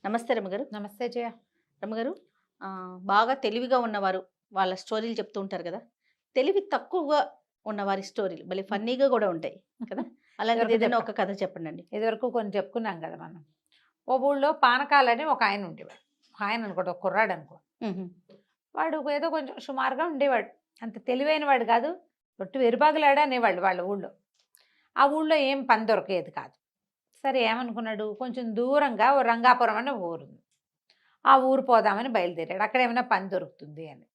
నమస్తే రమ్మగారు. నమస్తే జయ. రమ్మగారు, బాగా తెలివిగా ఉన్నవారు వాళ్ళ స్టోరీలు చెప్తూ ఉంటారు కదా! తెలివి తక్కువగా ఉన్నవారి స్టోరీలు భలే హ్మ్. ఫన్నీగా గూడా ఉంటాయి కదా! అలాంటిది ఇదివరకు ఏదైనా చెప్పాం. ఒక కథ చెప్పండండి. ఇదివరకు కొన్ని చెప్పుకున్నాం కదా మనం. ఓ ఊళ్ళో పానకాలని ఒక ఆయన ఉండేవాడు. ఆయన అనుకోండి, ఒక కుర్రాడు అనుకో. హుహు. వాడు ఏదో కొంచెం సుమారుగా ఉండేవాడు. అంత తెలివైన వాడు కాదు. ఒట్టు వెరుబాగులాడా అనేవాళ్ళు వాళ్ళ ఊళ్ళో. ఆ ఊళ్ళో ఏం పని దొరికేది కాదు. సరే ఏమనుకున్నాడు, కొంచెం దూరంగా ఓ రంగాపురం అని ఒక ఊరుంది. ఆ ఊరు పోదామని బయలుదేరాడు. అక్కడ ఏమైనా పని దొరుకుతుంది అని.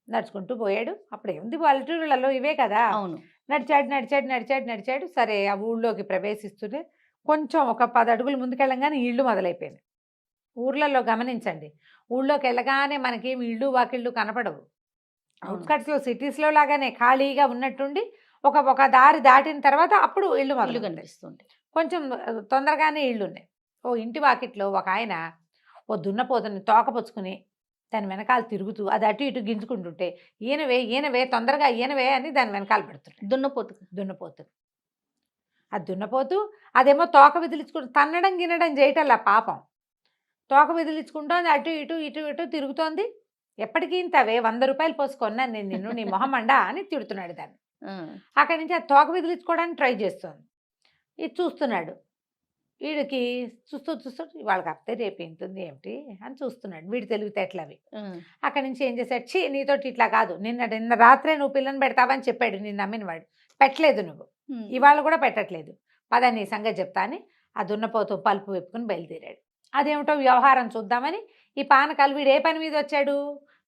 నడుచుకుంటూ పోయాడు. అప్పుడేముంది పల్లెటూళ్ళలో ఇవే కదా! అవును. నడిచాడు, నడిచాడు, నడిచాడు, నడిచాడు. సరే ఆ ఊళ్ళోకి ప్రవేశిస్తూనే కొంచెం ఒక 10 అడుగులు ముందుకెళ్ళంగానే ఇళ్ళు మొదలైపోయినాయి. ఊర్లలో గమనించండి. ఊళ్ళోకెళ్ళగానే మనకేమి ఇళ్ళు, వాకిళ్ళు కనపడవు. అవును. ఔట్‌స్కట్స్‌లో సిటీస్‌లో లాగానే ఖాళీగా ఉన్నట్టుండి ఒక ఒక దారి దాటిన తర్వాత అప్పుడు ఇళ్ళు ఇల్లు మొదలవుతాయి. కనిపిస్తుంది. కొంచెం తొందరగానే ఇళ్ళున్నాయి. ఓ ఇంటి వాకిట్లో ఒకాయన ఓ దున్నపోతుని తోక పుచ్చుకుని దాని వెనకాల తిరుగుతూ అది అటు ఇటు గింజుకుంటుంటే, "ఈనవే, ఈనవే తొందరగా ఈనవే" అని దాని వెనకాల పెడుతున్నాడు. దున్నపోతు. దున్నపోతుని. ఆ దున్నపోతు అదేమో తోక విదిలించుకుని తన్నడం, గిన్నడం చేయటల్లా పాపం. తోక విదిలించుకుంటోంది. అటు ఇటు, ఇటు ఇటు తిరుగుతోంది. "ఎప్పటికి ఇంతవే ₹100 పోసి కొన్నాను నేను నిన్ను, నీ మొహం మండా" అని తిడుతున్నాడు దాన్ని. ఆ! అక్కడి నుంచి ఆ తోక విదిలించుకోవడానికి ట్రై చేస్తోంది. ఇది చూస్తున్నాడు. వీడికి చూస్తూ చూస్తూ వాళ్ళకి అప్తే రేపు ఇంతుంది ఏమిటి అని చూస్తున్నాడు. వీడి తెలివితేటలవి. ఆ! అక్కడి నుంచి ఏం చేశాడు, "ఛీ! నీతోటి ఇట్లా కాదు. నిన్న నిన్న రాత్రే నువ్వు పిల్లని పెడతావని చెప్పాడు నిన్ను నమ్మినవాడు. పెట్టలేదు నువ్వు. హ్మ్. ఇవాళ కూడా పెట్టట్లేదు. పద నీ సంగతి చెప్తా" అని ఆ దున్నపోతు పలుపు విప్పుకొని బయలుదేరాడు. అదేమిటో వ్యవహారం చూద్దామని ఈ పానకాలు వీడు ఏ పని మీద వచ్చాడు?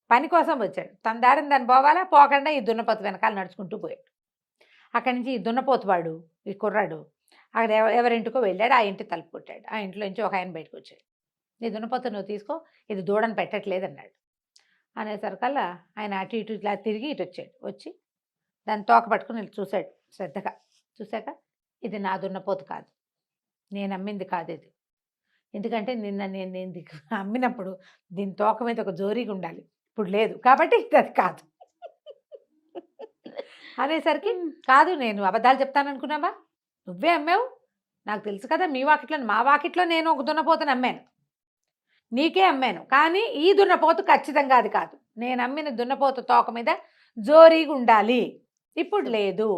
పని కోసం వచ్చాడు. తన దారిన దాన్ని పోవాలా, పోకుండా ఈ దున్నపోతు వెనకాల నడుచుకుంటూ పోయాడు. అక్కడి నుంచి ఈ దున్నపోతు వాడు, ఈ కుర్రాడు అక్కడ ఎవరింటికో వెళ్ళాడు. ఆ ఇంటి తలుపు కొట్టాడు. ఆ ఇంట్లో నుంచి ఒక ఆయన బయటకు వచ్చాడు. "నీ దున్నపోతు నువ్వు తీసుకో, ఇది దూడని పెట్టట్లేదు" అన్నాడు. అనేసరికల్లా ఆయన అటు ఇటు ఇట్లా తిరిగి ఇటు వచ్చాడు. వచ్చి దాన్ని తోక పట్టుకుని ఇట్లా చూశాడు శ్రద్ధగా. చూశాక, "ఇది నా దున్నపోతు కాదు. నేను అమ్మింది కాదు ఇది. ఎందుకంటే నిన్న నేను నేను అమ్మినప్పుడు దీని తోక మీద ఒక జోరీగా ఉండాలి. ఇప్పుడు లేదు. కాబట్టి ఇది అది కాదు" అనేసరికి, "కాదు, నేను అబద్ధాలు చెప్తాననుకున్నావా? నువ్వే అమ్మావు. నాకు తెలుసు కదా, మీ వాకిట్లో మా వాకిట్లో నేను ఒక దున్నపోతుని అమ్మాను. నీకే అమ్మాను. కానీ ఈ దున్నపోతు ఖచ్చితంగా అది కాదు. నేను అమ్మిన దున్నపోతు తోక మీద జోరీగా ఉండాలి. ఇప్పుడు లేదు.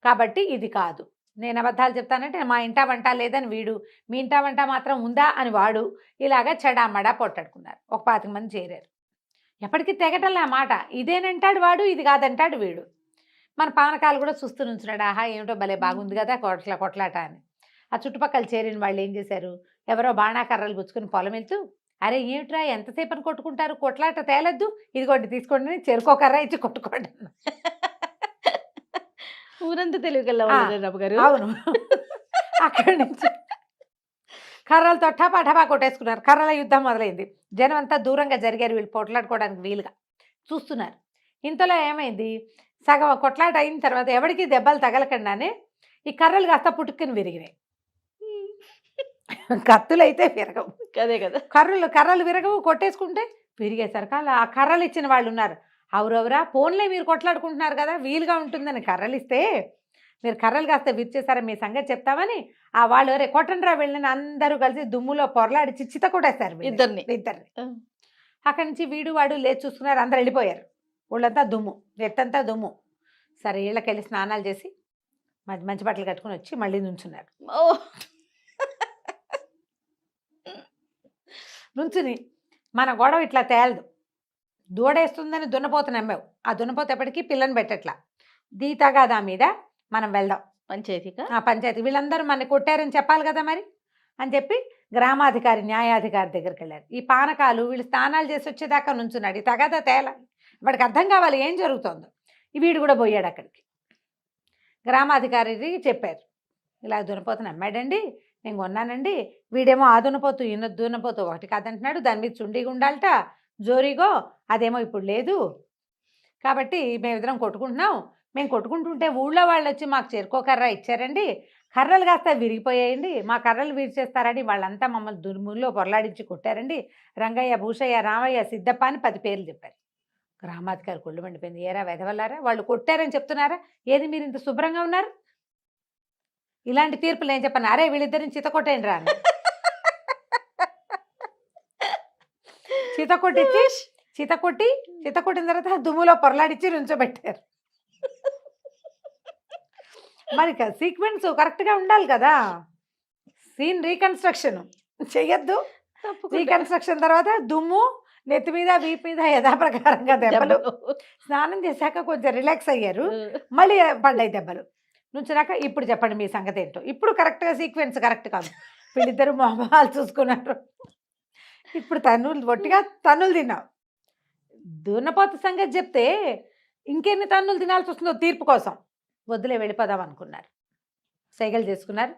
కాబట్టి ఇది కాదు. నేను అబద్ధాలు చెప్తానంటే మా ఇంటా వంట లేదని వీడు, మీ ఇంటా వంట మాత్రం ఉందా అని వాడు, ఇలాగ చెడామడా పొట్టాడుకున్నారు. ఒక 25 మంది చేరారు. ఎప్పటికీ తెగటల్లా ఆ మాట. ఇదేనంటాడు వాడు, ఇది కాదంటాడు వీడు. మన పానకాలు కూడా చూస్తూ నుంచున్నాడు. ఆహా! ఏమిటో భలే బాగుంది కదా కొట్లాట అని. ఆ చుట్టుపక్కల చేరిన వాళ్ళు ఏం చేశారు, ఎవరో బాణాకర్రలు పుచ్చుకుని పొలం వెళ్తూ, "అరే ఏమిట్రా ఎంతసేపని కొట్టుకుంటారు, కొట్లాట తేలొద్దు, ఇదిగోండి తీసుకోండి" అని చెరుకో కర్ర ఇచ్చి కొట్టుకోండి అన్నారు. ఊరంతా తెలివిగల్ల ఆ! వాళ్ళే రమ్మగారు. అవును. అక్కడి నుంచి కర్రలతో టపా టపా కొట్టేసుకున్నారు. కర్రల యుద్ధం మొదలైంది. జనం అంతా దూరంగా జరిగారు వీళ్ళు పోట్లాడుకోవడానికి వీలుగా. చూస్తున్నారు. ఇంతలో ఏమైంది, సగం కొట్లాట అయిన తర్వాత ఎవడికి దెబ్బలు తగలకుండానే ఈ కర్రలు కాస్త పుటుక్కుని విరిగినాయి. కత్తులైతే విరగవు. అదే కదా! కర్రలు విరగవు, కొట్టేసుకుంటే విరిగేసరికి ఆ కర్రలు ఇచ్చిన వాళ్ళు ఉన్నారు. "అవురవురా పోన్లే, మీరు కొట్లాడుకుంటున్నారు కదా, వీలుగా ఉంటుందని కర్రలు ఇస్తే మీరు కర్రలు కాస్త విరిచేసారా, మీ సంగతి చెప్తామని" ఆ వాళ్ళు "ఒరే కొట్టండిరా వీళ్ళని" అందరూ కలిసి దుమ్ములో పొరలాడి చిత కొట్టేస్తారు ఇద్దరిని. ఇద్దరిని. ఆ! అక్కడి నుంచి వీడు వాడు లేచి చూసుకున్నారు. అందరూ వెళ్ళిపోయారు. ఒళ్ళంతా దుమ్ము, ఎత్తంతా దుమ్ము. సరే ఇళ్ళకెళ్ళి స్నానాలు చేసి మంచి మంచి బట్టలు కట్టుకుని వచ్చి మళ్ళీ నుంచున్నారు. ఓహ్! నుంచుని, "మన గొడవ ఇట్లా తేలదు. దూడేస్తుందని దున్నపోతు నమ్మావు. ఆ దున్నపోతు ఎప్పటికీ పిల్లని పెట్టట్లా. దీతగాదా మీద మనం వెళ్దాం. పంచాయతీకా? ఆ పంచాయతీ వీళ్ళందరూ మన కొట్టారని చెప్పాలి కదా మరి" అని చెప్పి గ్రామాధికారి, న్యాయాధికారి దగ్గరికి వెళ్ళారు. ఈ పానకాలు వీళ్ళు స్నానాలు చేసి వచ్చేదాకా నుంచున్నాడు. ఈ తగాదా తేలాలి. వాడికి అర్థం కావాలి ఏం జరుగుతోందో. వీడు కూడా పోయాడు అక్కడికి. గ్రామాధికారికి చెప్పారు, "ఇలా దున్నపోతుని అమ్మాడండి, నేను కొన్నానండి. వీడేమో ఆ దున్నపోతు ఈయన దున్నపోతు ఒకటి కాదంటున్నాడు. దాని మీద చుండీగా ఉండాలట, జోరీగో, అదేమో ఇప్పుడు లేదు. కాబట్టి మేమిద్దరం కొట్టుకుంటున్నాం. మేము కొట్టుకుంటుంటే ఊళ్ళో వాళ్ళు వచ్చి మాకు చెరుకో కర్ర ఇచ్చారండి. కర్రలు కాస్త విరిగిపోయాయండి. మా కర్రలు విరిచేస్తారని వాళ్ళంతా మమ్మల్ని దుర్ముల్లో పొరలాడించి కొట్టారండి. రంగయ్య, భూషయ్య, రామయ్య, సిద్ధప్ప అని 10 పేర్లు చెప్పారు." గ్రామాధికారి కొళ్ళు మండిపోయింది. "ఏరా వెధవల్లారా, వాళ్ళు కొట్టారని చెప్తున్నారా? ఏది మీరు ఇంత శుభ్రంగా ఉన్నారు? ఇలాంటి తీర్పులు నేను చెప్పను. అరే వీళ్ళిద్దరిని చితకొట్టేయండి రా" అని. చిత కొట్టిన తర్వాత దుమ్ములో పొరలాడిచ్చి నుంచోబెట్టారు. మరి సీక్వెన్స్ కరెక్ట్ గా ఉండాలి కదా. సీన్ రీకన్స్ట్రక్షన్ చెయ్యొద్దు. రీకన్స్ట్రక్షన్ తర్వాత దుమ్ము నెత్తి మీద వీపు మీద యథాప్రకారంగా దెబ్బలు. స్నానం చేశాక కొంచెం రిలాక్స్ అయ్యారు, మళ్ళీ పడ్డాయి దెబ్బలు. నుంచినాక ఇప్పుడు చెప్పండి మీ సంగతి ఏంటో. ఇప్పుడు కరెక్ట్గా సీక్వెన్స్ కరెక్ట్ కాదు, వీళ్ళిద్దరు మొహాలు చూసుకున్నారు. ఇప్పుడు ఒట్టిగా తన్నులు తిన్నావు. దున్నపోత సంగతి చెప్తే ఇంకెన్ని తన్నులు తినాల్సి వస్తుందో తీర్పు కోసం. వద్దులే వెళ్ళిపోదాం అనుకున్నారు, సైకిల్ చేసుకున్నారు.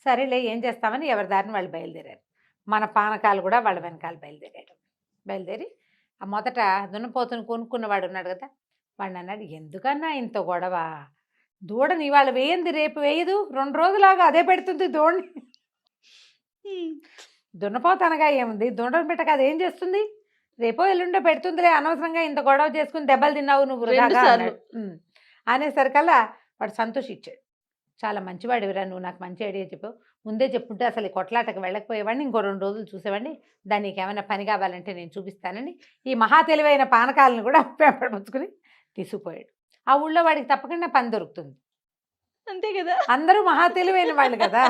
సరేలే ఏం చేస్తామని ఎవరి దారిని వాళ్ళు బయలుదేరారు. మన పానకాలు కూడా వాళ్ళ వెనకాల బయలుదేరి ఆ మొదట దున్నపోతుని కొనుక్కున్నవాడు ఉన్నాడు కదా, వాడిని అన్నాడు, ఎందుకన్నా ఇంత గొడవ, దూడని ఇవాళ వేయింది రేపు వేయదు, 2 రోజులాగా అదే పెడుతుంది దూడని. దున్నపోత అనగా ఏముంది, దూడని పెట్టక అదేం చేస్తుంది, రేపో ఎల్లుండో పెడుతుందిలే, అనవసరంగా ఇంత గొడవ చేసుకుని దెబ్బలు తిన్నావు నువ్వు వృధాగా అన్నాడు. అనేసరికల్లా వాడు సంతోషించాడు. చాలా మంచివాడివిరా, నువ్వు నాకు మంచి ఐడియా చెప్పావు, ముందే చెప్పుంటే అసలు ఈ కొట్లాటకు వెళ్ళకపోయేవాడిని, ఇంకో 2 రోజులు చూసేవాడిని, దానికి ఏమైనా పని కావాలంటే నేను చూపిస్తానని ఈ మహా తెలివైన పానకాలను కూడా పెంపడించుకుని తీసుకుపోయాడు. ఆ ఊళ్ళో వాడికి తప్పకుండా పని దొరుకుతుంది, అంతే కదా, అందరూ మహా తెలివైన వాళ్ళు కదా.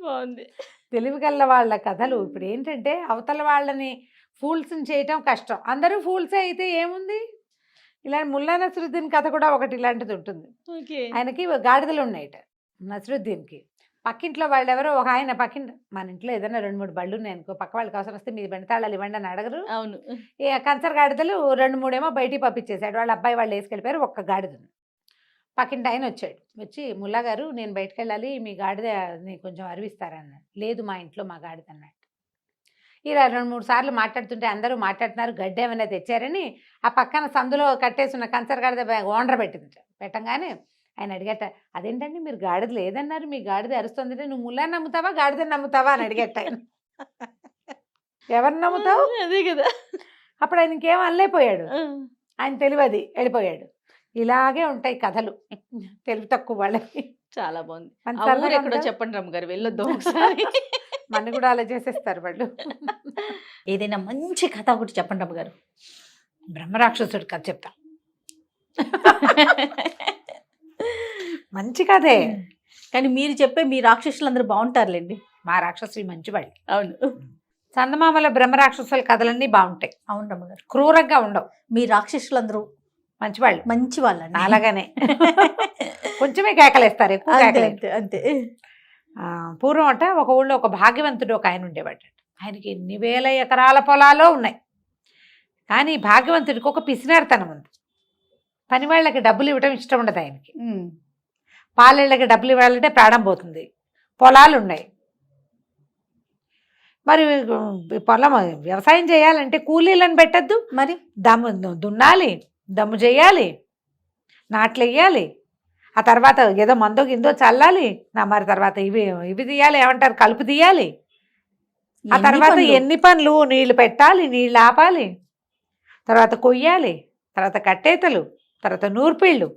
బాగుంది. తెలివిగల్ల వాళ్ళ కథలు. ఇప్పుడు ఏంటంటే అవతల వాళ్ళని ఫూల్స్ని చేయటం కష్టం, అందరూ ఫూల్సే అయితే ఏముంది. ఇలా ముల్లా నసరుద్దీన్ కథ కూడా ఒకటి ఇలాంటిది ఉంటుంది. ఆయనకి గాడిదలు ఉన్నాయట నసరుద్దీన్కి. పక్కింట్లో వాళ్ళు ఎవరో ఒక ఆయన మన ఇంట్లో ఏదైనా 2-3 బళ్ళు ఉన్నాయి అనుకో, పక్క వాళ్ళకి అవసరం వస్తే మీ బండి తాళాలు ఇవ్వండి అని అడగరు. అవును. కంచర్ గాడిదలు 2-3 ఏమో బయటికి పంపించేశాడు, వాళ్ళ అబ్బాయి వాళ్ళు వేసుకెళ్ళిపోయారు. ఒక్క గాడిదను పక్కింటి ఆయన వచ్చాడు, వచ్చి ముల్లా గారు నేను బయటకు వెళ్ళాలి, మీ గాడిదని కొంచెం అరివిస్తారన్నాడు. లేదు మా ఇంట్లో మా గాడిద అన్నాడు. ఇలా 2-3 సార్లు మాట్లాడుతుంటే అందరూ మాట్లాడుతున్నారు, గడ్డి ఏమైనా తెచ్చారని ఆ పక్కన సందులో కట్టేసిన కంచర్ గాడిద ఓనర్ పెట్టంగానే ఆయన అడిగట, అదేంటండి మీరు గాడిద లేదన్నారు, మీ గాడిద అరుస్తుందంటే నువ్వు ముల్లాని నమ్ముతావా గాడిదని నమ్ముతావా అని అడిగట ఆయన. ఎవరిని నమ్ముతావు, అదే కదా. అప్పుడు ఆయన ఇంకేం అనలేకపోయాడు, ఆయన తెలియదు వెళ్ళిపోయాడు. ఇలాగే ఉంటాయి కథలు తెలివి తక్కువ వాళ్ళకి. చాలా బాగుంది. ఎక్కడో చెప్పండి రమ్మగారు, వెళ్ళొద్దాం ఒకసారి. మన కూడా అలా చేసేస్తారు వాళ్ళు. ఏదైనా మంచి కథ ఒకటి చెప్పండి రమ్మగారు. బ్రహ్మరాక్షసుడి కథ చెప్తా. మంచి కథే, కానీ మీరు చెప్పే మీ రాక్షసులు అందరూ బాగుంటారులేండి. మా రాక్షసులు మంచివాళ్ళు. అవును. చందమామల బ్రహ్మరాక్షసుల కథలన్నీ బాగుంటాయి. అవును రమ్మగారు, క్రూరంగా ఉండవు. మీ రాక్షసులు అందరూ మంచి వాళ్ళు అండి. అలాగనే కొంచెమే కేకలేస్తారు, ఎక్కువ అంతే. పూర్వం అట ఒక ఊళ్ళో ఒక భాగ్యవంతుడు ఒక ఆయన ఉండేవాడు. ఆయనకి ఎన్ని వేల ఎకరాల పొలాలో ఉన్నాయి. కానీ భాగ్యవంతుడికి ఒక పిసినారితనం ఉంది. పని వాళ్ళకి డబ్బులు ఇవ్వడం ఇష్టం ఉండదు ఆయనకి. పాలేళ్ళకి డబ్బులు ఇవ్వాలంటే ప్రాణం పోతుంది. పొలాలు ఉన్నాయి, మరి పొలం వ్యవసాయం చేయాలంటే కూలీలను పెట్టద్దు, మరి దున్నాలి, దమ్ము చేయాలి, నాట్లు వేయాలి, ఆ తర్వాత ఏదో మందో గిందో చల్లాలి, మరి తర్వాత ఇవి తీయాలి, ఏమంటారు కలుపు తీయాలి, ఆ తర్వాత ఎన్ని పనులు, నీళ్లు పెట్టాలి, నీళ్ళు ఆపాలి, తర్వాత కొయ్యాలి, తర్వాత కట్టేతలు, తర్వాత నూర్పిళ్ళు,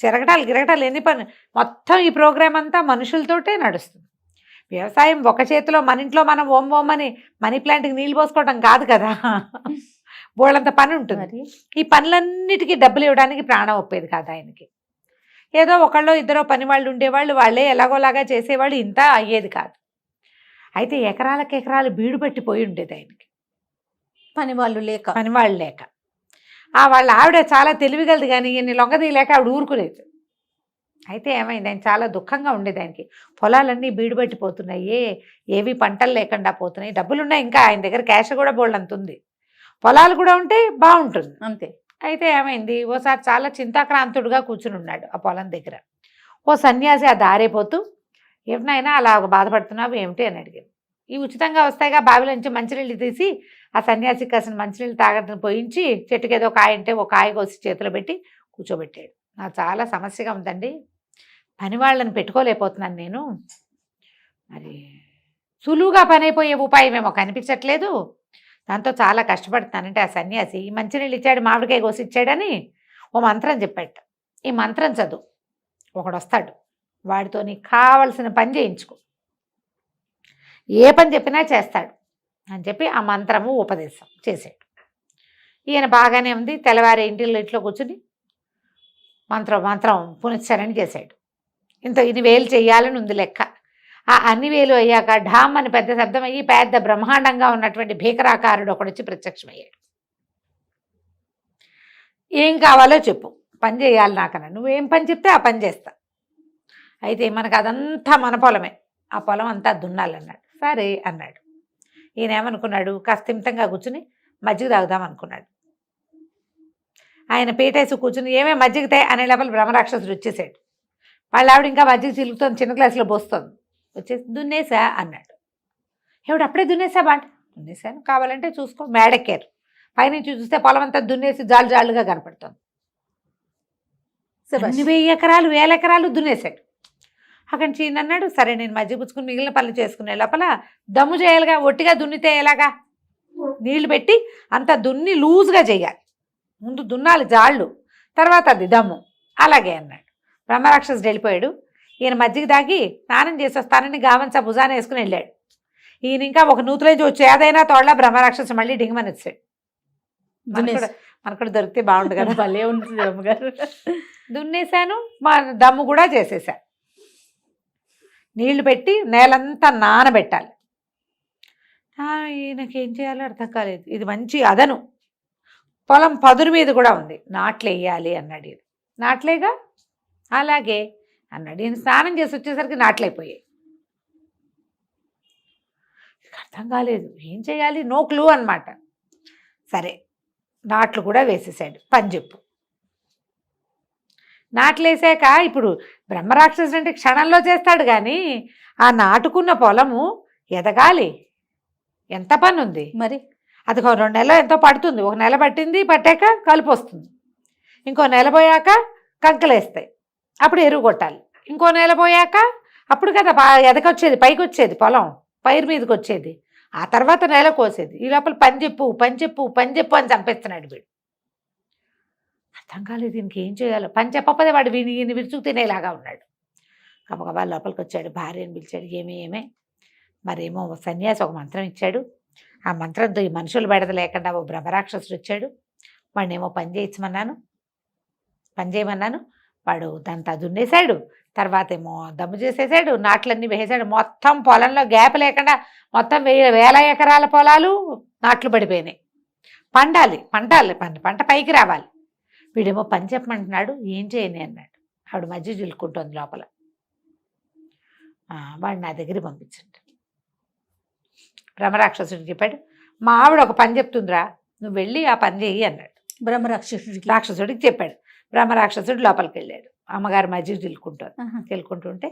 చిరగటాలు గిరగటాలు, ఎన్ని పనులు. మొత్తం ఈ ప్రోగ్రాం అంతా మనుషులతోటే నడుస్తుంది. వ్యవసాయం ఒక చేతిలో మన ఇంట్లో మనం ఓమని మనీ ప్లాంట్కి నీళ్ళు పోసుకోవడం కాదు కదా, బోళ్ళంత పని ఉంటుంది. ఈ పనులన్నిటికీ డబ్బులు ఇవ్వడానికి ప్రాణం ఒప్పేది కాదు ఆయనకి. ఏదో ఒకళ్ళో ఇద్దరో పని వాళ్ళు ఉండేవాళ్ళు, వాళ్ళే ఎలాగోలాగా చేసేవాళ్ళు, ఇంత అయ్యేది కాదు. అయితే ఎకరాలకు ఎకరాలు బీడు పట్టిపోయి ఉండేది ఆయనకి, పనివాళ్ళు లేక. వాళ్ళ ఆవిడ చాలా తెలివిగలది, కానీ ఈయన్ని లొంగదీయలేక ఆవిడ ఊరుకునేది. అయితే ఏమైంది, ఆయన చాలా దుఃఖంగా ఉండేది. ఆయనకి పొలాలన్నీ బీడు పట్టిపోతున్నాయి, ఏవి పంటలు లేకుండా పోతున్నాయి, డబ్బులున్నాయి, ఇంకా ఆయన దగ్గర క్యాష్ కూడా బోల్డంత ఉంది, పొలాలు కూడా ఉంటే బాగుంటుంది అంతే. అయితే ఏమైంది, ఓసారి చాలా చింతాక్రాంతుడుగా కూర్చుని ఉన్నాడు ఆ పొలం దగ్గర. ఓ సన్యాసి ఆ దారైపోతూ, ఏమినైనా అలా బాధపడుతున్నావు ఏమిటి అని అడిగాడు. ఈ ఉచితంగా వస్తాయిగా బావిలో నుంచి మంచినీళ్ళు తీసి ఆ సన్యాసికి కాసిన మంచినీళ్ళు తాగడం పోయించి చెట్టుకి ఏదో కాయ అంటే ఒక కాయ కోసి చేతిలో పెట్టి కూర్చోబెట్టాడు. నాకు చాలా సమస్యగా ఉందండి, పని వాళ్ళని పెట్టుకోలేకపోతున్నాను నేను, మరి సులువుగా పని అయిపోయే ఉపాయం ఏమో కనిపించట్లేదు, దాంతో చాలా కష్టపడుతున్నానంటే ఆ సన్యాసి ఈ మంచినీళ్ళు ఇచ్చాడు, మామిడికాయ కోసి ఇచ్చాడని ఓ మంత్రం చెప్పాడు. ఈ మంత్రం చదువు, ఒకడు వస్తాడు, వాడితో నీకు కావలసిన పని చేయించుకో, ఏ పని చెప్పినా చేస్తాడు, అని చెప్పి ఆ మంత్రము ఉపదేశం చేశాడు. ఈయన బాగానే ఉంది. తెల్లవారి ఇంట్లో కూర్చుని మంత్రం పునశ్చరణ చేశాడు. ఇన్ని వేలు చెయ్యాలని ఉంది లెక్క. ఆ అన్ని వేలు అయ్యాక ఢామ్ అని పెద్ద శబ్దం అయ్యి పెద్ద బ్రహ్మాండంగా ఉన్నటువంటి భీకరాకారుడు ఒకడొచ్చి ప్రత్యక్షమయ్యాడు. ఏం కావాలో చెప్పు, పని చేయాలి నాకన్నా, నువ్వేం పని చెప్తే ఆ పని చేస్తా. అయితే మనకు అదంతా మన పొలమే, ఆ పొలం అంతా దున్నాలన్నాడు. సరే అన్నాడు. ఈయన ఏమనుకున్నాడు, కాస్తిమితంగా కూర్చుని మజ్జిగ తాగుదాం అనుకున్నాడు. ఆయన పీటేసి కూర్చుని ఏమే మజ్జిగతే అనే లోపల బ్రహ్మరాక్షసుడు వచ్చేసాడు. వాళ్ళ ఆవిడ ఇంకా మజ్జిగ చిలుకుతుంది, చిన్న గ్లాసులో పోస్తుంది. వచ్చేసి దున్నేసా అన్నాడు. ఏమిటి అప్పుడే దున్నేసా బాట? దున్నేసాను, కావాలంటే చూసుకో. మేడెక్కారు. పైనుంచి చూస్తే పొలం అంతా దున్నేసి జాలుగా కనపడుతుంది. 1000 ఎకరాలు 1000 ఎకరాలు దున్నేశాడు. అక్కడి నుంచి అన్నాడు, సరే నేను మజ్జిగ పుచ్చుకుని మిగిలిన పనులు చేసుకునే లోపల దమ్ము చేయాలిగా, ఒట్టిగా దున్నితే ఎలాగా, నీళ్లు పెట్టి అంత దున్ని లూజ్గా చేయాలి. ముందు దున్నాలి జాళ్ళు, తర్వాత అది దమ్ము. అలాగే అన్నాడు. బ్రహ్మరాక్షసుడు వెళ్ళిపోయాడు. ఈయన మజ్జిగ దాగి స్నానం చేసి వస్తానని గావంచ భుజాన వేసుకుని వెళ్ళాడు. ఈయన ఇంకా ఒక నూతులేంచి వచ్చి ఏదైనా తోడలా బ్రహ్మరాక్షసు మళ్ళీ డింగమని వచ్చాడు. మనకు దొరికితే బాగుండు కదా. భలే ఉంటుంది అమ్మగారు. దున్నేశాను, మా దమ్ము కూడా చేసేసా. నీళ్లు పెట్టి నేలంతా నానబెట్టాలి. ఈయనకేం చేయాలో అర్థం కాలేదు. ఇది మంచి అదను, పొలం పదురు మీద కూడా ఉంది, నాట్లేయాలి అన్నాడు. ఇది నాట్లేగా, అలాగే అన్నాడు. ఈయన స్నానం చేసి వచ్చేసరికి నాట్లయిపోయాయి. అర్థం కాలేదు, ఏం చేయాలి, నో క్లూ అనమాట. సరే నాట్లు కూడా వేసేసాడు. పని చెప్పు. నాట్లేసాక ఇప్పుడు బ్రహ్మరాక్షసుడు అంటే క్షణంలో చేస్తాడు, కానీ ఆ నాటుకున్న పొలము ఎదగాలి, ఎంత పని ఉంది మరి. అది 2 నెలలు ఎంతో పడుతుంది. 1 నెల పట్టింది, పట్టాక కలుపు వస్తుంది. ఇంకో నెల పోయాక కంకలేస్తాయి, అప్పుడు ఎరువు కొట్టాలి. ఇంకో నెల పోయాక అప్పుడు కదా ఎదకొచ్చేది, పైకి వచ్చేది, పొలం పైరు మీదకి వచ్చేది. ఆ తర్వాత నెల కోసేది. ఈ లోపల పని చెప్పు అని చంపేస్తున్నాడు వీడు. అర్థం కాలేదు దీనికి ఏం చేయాలో. పని చెప్పకపోతే వాడు ఈయన విరుచుకు తినేలాగా ఉన్నాడు. గబగబా లోపలికి వచ్చాడు, భార్యను పిలిచాడు. ఏమే మరేమో సన్యాసి ఒక మంత్రం ఇచ్చాడు. ఆ మంత్రంతో ఈ మనుషులు బెడద లేకుండా ఓ బ్రహ్మరాక్షసుడు వచ్చాడు. వాడినేమో పని చేయమన్నాను. వాడు దాంతో దున్నేశాడు. తర్వాత ఏమో దమ్ము చేసేసాడు, నాట్లన్నీ వేసాడు. మొత్తం పొలంలో గ్యాప్ లేకుండా మొత్తం 1000 ఎకరాల పొలాలు నాట్లు పడిపోయినాయి. పంట పైకి రావాలి. వీడేమో పని చెప్పమంటున్నాడు, ఏం చేయని అన్నాడు. ఆవిడ మధ్య చిలుకుంటుంది లోపల. వాడు నా దగ్గరికి పంపించండి. బ్రహ్మరాక్షసుడికి చెప్పాడు, మా ఆవిడ ఒక పని చెప్తుందిరా, నువ్వు వెళ్ళి ఆ పని చెయ్యి అన్నాడు. రాక్షసుడికి చెప్పాడు. బ్రహ్మరాక్షసుడు లోపలికి వెళ్ళాడు. అమ్మగారు మజ్జిగ చిలుకుంటుంటే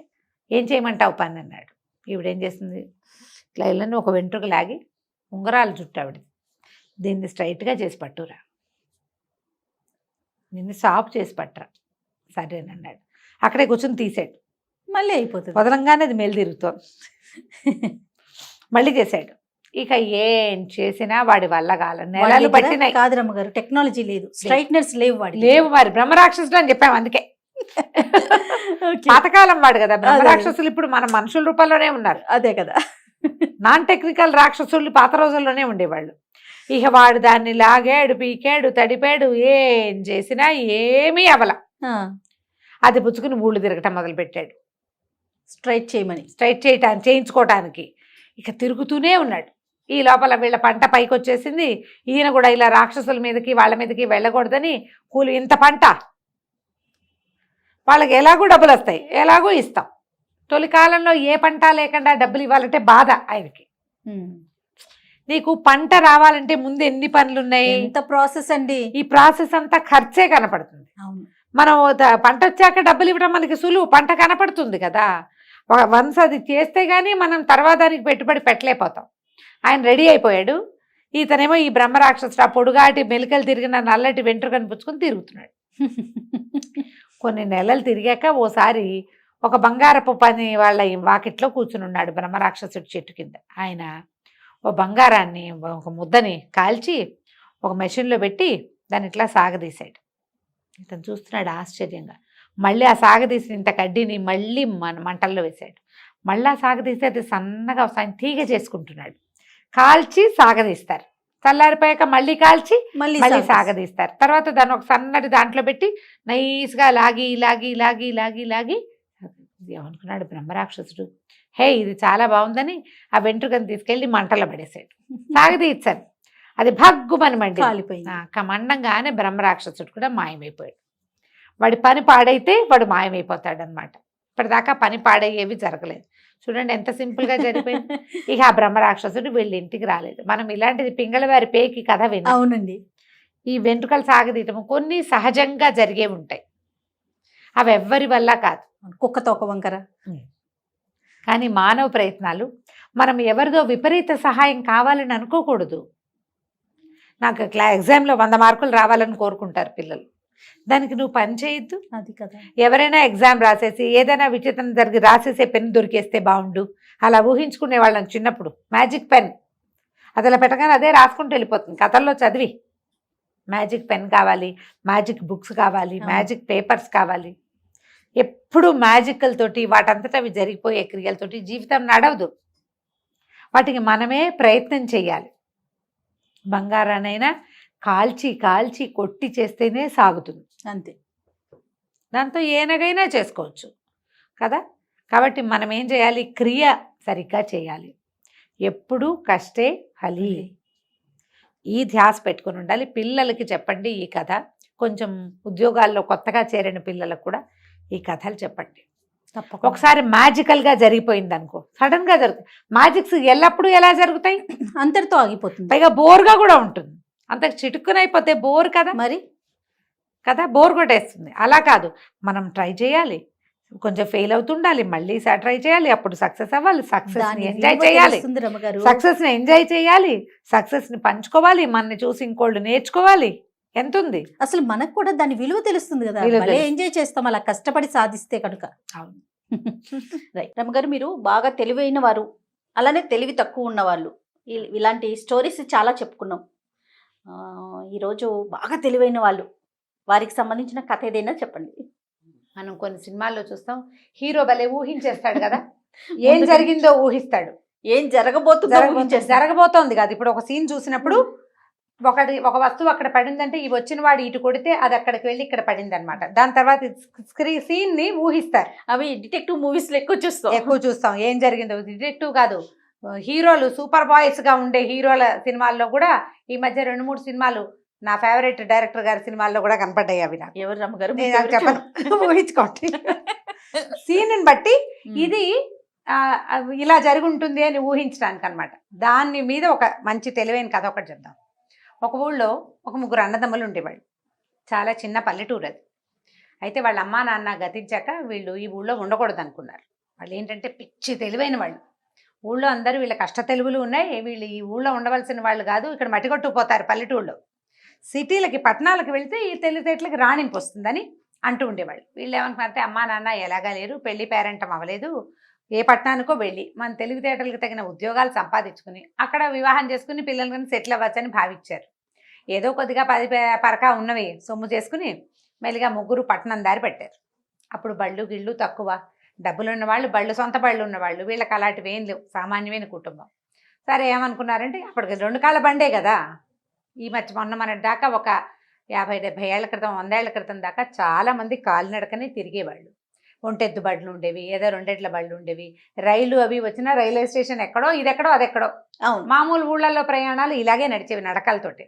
ఏం చేయమంటావు పని అన్నాడు. ఈవిడేం చేస్తుంది, ఇట్లా ఇళ్ళని ఒక వెంట్రుక లాగి ఉంగరాలు చుట్టూ ఆవిడ, దీన్ని స్ట్రైట్గా చేసి పట్టురా, నిన్ను సాఫ్ చేసి పట్టరా. సరేనన్నాడు. అక్కడే కూర్చొని తీసాడు. మళ్ళీ అయిపోతుంది. వదలంగానే అది మేలు తిరుగుతోంది. మళ్ళీ చేశాడు. ఇక ఏం చేసినా వాడి వల్ల కాల, నెలలు పట్టినాయి. కాదు రమ్మగారు, టెక్నాలజీ లేదు, స్ట్రైట్నర్స్ లేవు. మరి బ్రహ్మరాక్షసుడు అని చెప్పాము అందుకే. పాతకాలం వాడు కదా బ్రహ్మరాక్షసులు. ఇప్పుడు మన మనుషుల రూపంలోనే ఉన్నారు. అదే కదా, నాన్ టెక్నికల్ రాక్షసులు పాత రోజుల్లోనే ఉండేవాళ్ళు. ఇక వాడు దాన్ని లాగాడు, పీకాడు, తడిపాడు, ఏం చేసినా ఏమీ అవల. అది పుచ్చుకుని ఊళ్ళు తిరగటం మొదలుపెట్టాడు. స్ట్రైట్ చేయించుకోవటానికి. ఇక తిరుగుతూనే ఉన్నాడు. ఈ లోపల వీళ్ళ పంట పైకి వచ్చేసింది. ఈయన కూడా ఇలా రాక్షసుల మీదకి వాళ్ళ మీదకి వెళ్ళకూడదని కూలి, ఇంత పంట వాళ్ళకి ఎలాగూ డబ్బులు వస్తాయి, ఎలాగూ ఇస్తాం. తొలి కాలంలో ఏ పంట లేకుండా డబ్బులు ఇవ్వాలంటే బాధ ఆయనకి. నీకు పంట రావాలంటే ముందు ఎన్ని పనులు ఉన్నాయి, ఎంత ప్రాసెస్ అండి. ఈ ప్రాసెస్ అంతా ఖర్చే కనపడుతుంది. మనం పంట వచ్చాక డబ్బులు ఇవ్వడం మనకి సులువు, పంట కనపడుతుంది కదా. వన్స్ అది చేస్తే గానీ మనం తర్వాత దానికి పెట్టుబడి పెట్టలేకపోతాం. ఆయన రెడీ అయిపోయాడు. ఇతనేమో ఈ బ్రహ్మరాక్షసుడు ఆ పొడుగాటి మెలికలు తిరిగిన నల్లటి వెంట్రుకని పుచ్చుకొని తిరుగుతున్నాడు. కొన్ని నెలలు తిరిగాక ఓసారి ఒక బంగారపు పని వాళ్ళ వాకిట్లో కూర్చుని ఉన్నాడు బ్రహ్మరాక్షసుడి చెట్టు కింద. ఆయన ఓ బంగారాన్ని, ఒక ముద్దని కాల్చి ఒక మెషిన్లో పెట్టి దాన్ని ఇట్లా సాగదీశాడు. ఇతను చూస్తున్నాడు ఆశ్చర్యంగా. మళ్ళీ ఆ సాగదీసిన ఇంత కడ్డీని మళ్ళీ మంటల్లో వేశాడు. మళ్ళీ ఆ సాగదీసి అది సన్నగా తీగ చేసుకుంటున్నాడు. కాల్చి సాగదీస్తారు. చల్లారిపోయాక మళ్ళీ కాల్చి మళ్ళీ మళ్ళీ సాగదీస్తారు. సాగదీస్తారు. తర్వాత దాన్ని ఒక సన్నటి దాంట్లో పెట్టి నైస్గా లాగి లాగి లాగి లాగి లాగి ఏమనుకున్నాడు బ్రహ్మరాక్షసుడు, హే ఇది చాలా బాగుందని ఆ వెంట్రుకను తీసుకెళ్ళి మంటలో పడేసాడు. సాగదీచ్చాను, అది భగ్గుమని మండి కాలిపోయింది. మండంగానే బ్రహ్మరాక్షసుడు కూడా మాయమైపోయాడు. వాడి పని పాడైతే వాడు మాయమైపోతాడు అనమాట. ఇప్పటిదాకా పని పాడయ్యేవి జరగలేదు. చూడండి ఎంత సింపుల్గా జరిగిపోయింది. ఇక ఆ బ్రహ్మరాక్షసుడు వీళ్ళ ఇంటికి రాలేదు. మనం ఇలాంటిది పింగళవారి పేకి కథ విన్నాం. అవునండి. ఈ వెంట్రుకలు సాగదీయటం కొన్ని సహజంగా జరిగే ఉంటాయి, అవి ఎవ్వరి వల్ల కాదు. కుక్కతో ఒక వంకర. కానీ మానవ ప్రయత్నాలు, మనం ఎవరిదో విపరీత సహాయం కావాలని అనుకోకూడదు. నాకు ఎగ్జామ్లో 100 మార్కులు రావాలని కోరుకుంటారు పిల్లలు, దానికి నువ్వు పని చేయొద్దు. అది కదా. ఎవరైనా ఎగ్జామ్ రాసేసి ఏదైనా విచిత్రం జరిగి రాసేసే పెన్ దొరికేస్తే బాగుండు అలా ఊహించుకునే వాళ్ళని చిన్నప్పుడు. మ్యాజిక్ పెన్ అది అలా పెట్టగానే అదే రాసుకుంటూ వెళ్ళిపోతుంది. కథల్లో చదివి మ్యాజిక్ పెన్ కావాలి, మ్యాజిక్ బుక్స్ కావాలి, మ్యాజిక్ పేపర్స్ కావాలి. ఎప్పుడు మ్యాజిక్లతోటి వాటంతటా అవి జరిగిపోయే క్రియలతోటి జీవితం నడవదు. వాటికి మనమే ప్రయత్నం చేయాలి. బంగారానైనా కాల్చి కాల్చి కొట్టి చేస్తేనే సాగుతుంది. అంతే. దాంతో ఏనగైనా చేసుకోవచ్చు కదా. కాబట్టి మనం ఏం చేయాలి, క్రియ సరిగ్గా చేయాలి. ఎప్పుడూ కష్టే ఫలి, ఈ ధ్యాస పెట్టుకుని ఉండాలి. పిల్లలకి చెప్పండి ఈ కథ. కొంచెం ఉద్యోగాల్లో కొత్తగా చేరిన పిల్లలకు కూడా ఈ కథలు చెప్పండి. తప్పకుండా. ఒకసారి మ్యాజికల్గా జరిగిపోయింది అనుకో, సడన్గా జరుగుతుంది. మ్యాజిక్స్ ఎల్లప్పుడూ ఎలా జరుగుతాయి, అంతటితో ఆగిపోతుంది. పైగా బోర్గా కూడా ఉంటుంది. అంతకు చిటుక్కునైపోతే బోర్ కదా, మరి కదా బోర్ కొట్టేస్తుంది. అలా కాదు, మనం ట్రై చేయాలి, కొంచెం ఫెయిల్ అవుతుండాలి, మళ్ళీ ట్రై చేయాలి, అప్పుడు సక్సెస్ అవ్వాలి, సక్సెస్ని ఎంజాయ్ చేయాలి, సక్సెస్ని ఎంజాయ్ చేయాలి, సక్సెస్ని పంచుకోవాలి, మనని చూసి ఇంకోళ్ళు నేర్చుకోవాలి. ఎంత ఉంది అసలు మనకు కూడా దాని విలువ తెలుస్తుంది కదా. ఎంజాయ్ చేస్తాం అలా కష్టపడి సాధిస్తే కనుక. అవును. రైట్ రమ్మగారు, మీరు బాగా తెలివైన వారు, అలానే తెలివి తక్కువ ఉన్నవాళ్ళు, ఇలాంటి స్టోరీస్ చాలా చెప్పుకున్నాం. ఈరోజు బాగా తెలివైన వాళ్ళు, వారికి సంబంధించిన కథ ఏదైనా చెప్పండి. మనం కొన్ని సినిమాల్లో చూస్తాం, హీరో భలే ఊహించేస్తాడు కదా, ఏం జరిగిందో ఊహిస్తాడు, ఏం జరగబోతోంది కాదు. ఇప్పుడు ఒక సీన్ చూసినప్పుడు ఒక వస్తువు అక్కడ పడిందంటే ఈ వచ్చిన వాడు ఇటు కొడితే అది అక్కడికి వెళ్ళి ఇక్కడ పడింది అనమాట. దాని తర్వాత సీన్ ని ఊహిస్తారు. అవి డిటెక్టివ్ మూవీస్ లో ఎక్కువ చూస్తాం. ఏం జరిగిందో, డిటెక్టివ్ కాదు, హీరోలు సూపర్ బాయ్స్ గా ఉండే హీరోల సినిమాల్లో కూడా ఈ మధ్య 2-3 సినిమాలు నా ఫేవరెట్ డైరెక్టర్ గారి సినిమాల్లో కూడా కనపడ్డాయి. అవి నాకు ఎవరు రమ్మగారు చెప్పను, ఊహించుకోండి. సీన్ బట్టి ఇది ఇలా జరుగుంటుంది అని ఊహించడానికి అనమాట. దాని మీద ఒక మంచి తెలివైన కథ ఒకటి చెప్దాం. ఒక ఊళ్ళో ఒక 3 అన్నదమ్ములు ఉండేవాళ్ళు. చాలా చిన్న పల్లెటూరు అది. అయితే వాళ్ళ అమ్మా నాన్న గతించాక వీళ్ళు ఈ ఊళ్ళో ఉండకూడదు అనుకున్నారు. వాళ్ళు ఏంటంటే పిచ్చి తెలివైన వాళ్ళు. ఊళ్ళో అందరూ వీళ్ళ కష్ట తెలుగులు ఉన్నాయి, వీళ్ళు ఈ ఊళ్ళో ఉండవలసిన వాళ్ళు కాదు, ఇక్కడ మట్టికొట్టుకుపోతారు పల్లెటూళ్ళలో, సిటీలకి పట్టణాలకు వెళ్తే ఈ తెలివితేటలకి రాణింపు వస్తుందని అంటూ ఉండేవాళ్ళు. వీళ్ళు ఏమనుకున్నారంటే అమ్మా నాన్న ఎలాగా లేరు, పెళ్లి పేరెంటం అవ్వలేదు, ఏ పట్టణానికో వెళ్ళి మన తెలివితేటలకు తగిన ఉద్యోగాలు సంపాదించుకుని అక్కడ వివాహం చేసుకుని పిల్లలకి సెటిల్ అవ్వచ్చని భావించారు. ఏదో కొద్దిగా 10 పరకా ఉన్నవి సొమ్ము చేసుకుని మెల్లిగా 3 పట్టణం దారి పెట్టారు. అప్పుడు బళ్ళు గిళ్ళు తక్కువ, డబ్బులు ఉన్నవాళ్ళు, సొంత బళ్ళు ఉన్నవాళ్ళు, వీళ్ళకి అలాంటివి ఏం లేవు, సామాన్యమైన కుటుంబం. సరే ఏమనుకున్నారంటే అప్పటికి 2 కాళ్ళ బండే కదా. ఈ మధ్య మొన్న దాకా ఒక 50-70 ఏళ్ల క్రితం, 100 ఏళ్ల క్రితం దాకా చాలామంది కాలినడకనే తిరిగేవాళ్ళు. ఒంటెద్దు బళ్ళు ఉండేవి, ఏదో 2 ఎడ్ల బళ్ళు ఉండేవి. రైలు అవి వచ్చినా రైల్వే స్టేషన్ ఎక్కడో, ఇదెక్కడో అదెక్కడో. అవును, మామూలు ఊళ్ళల్లో ప్రయాణాలు ఇలాగే నడిచేవి నడకలతోటి.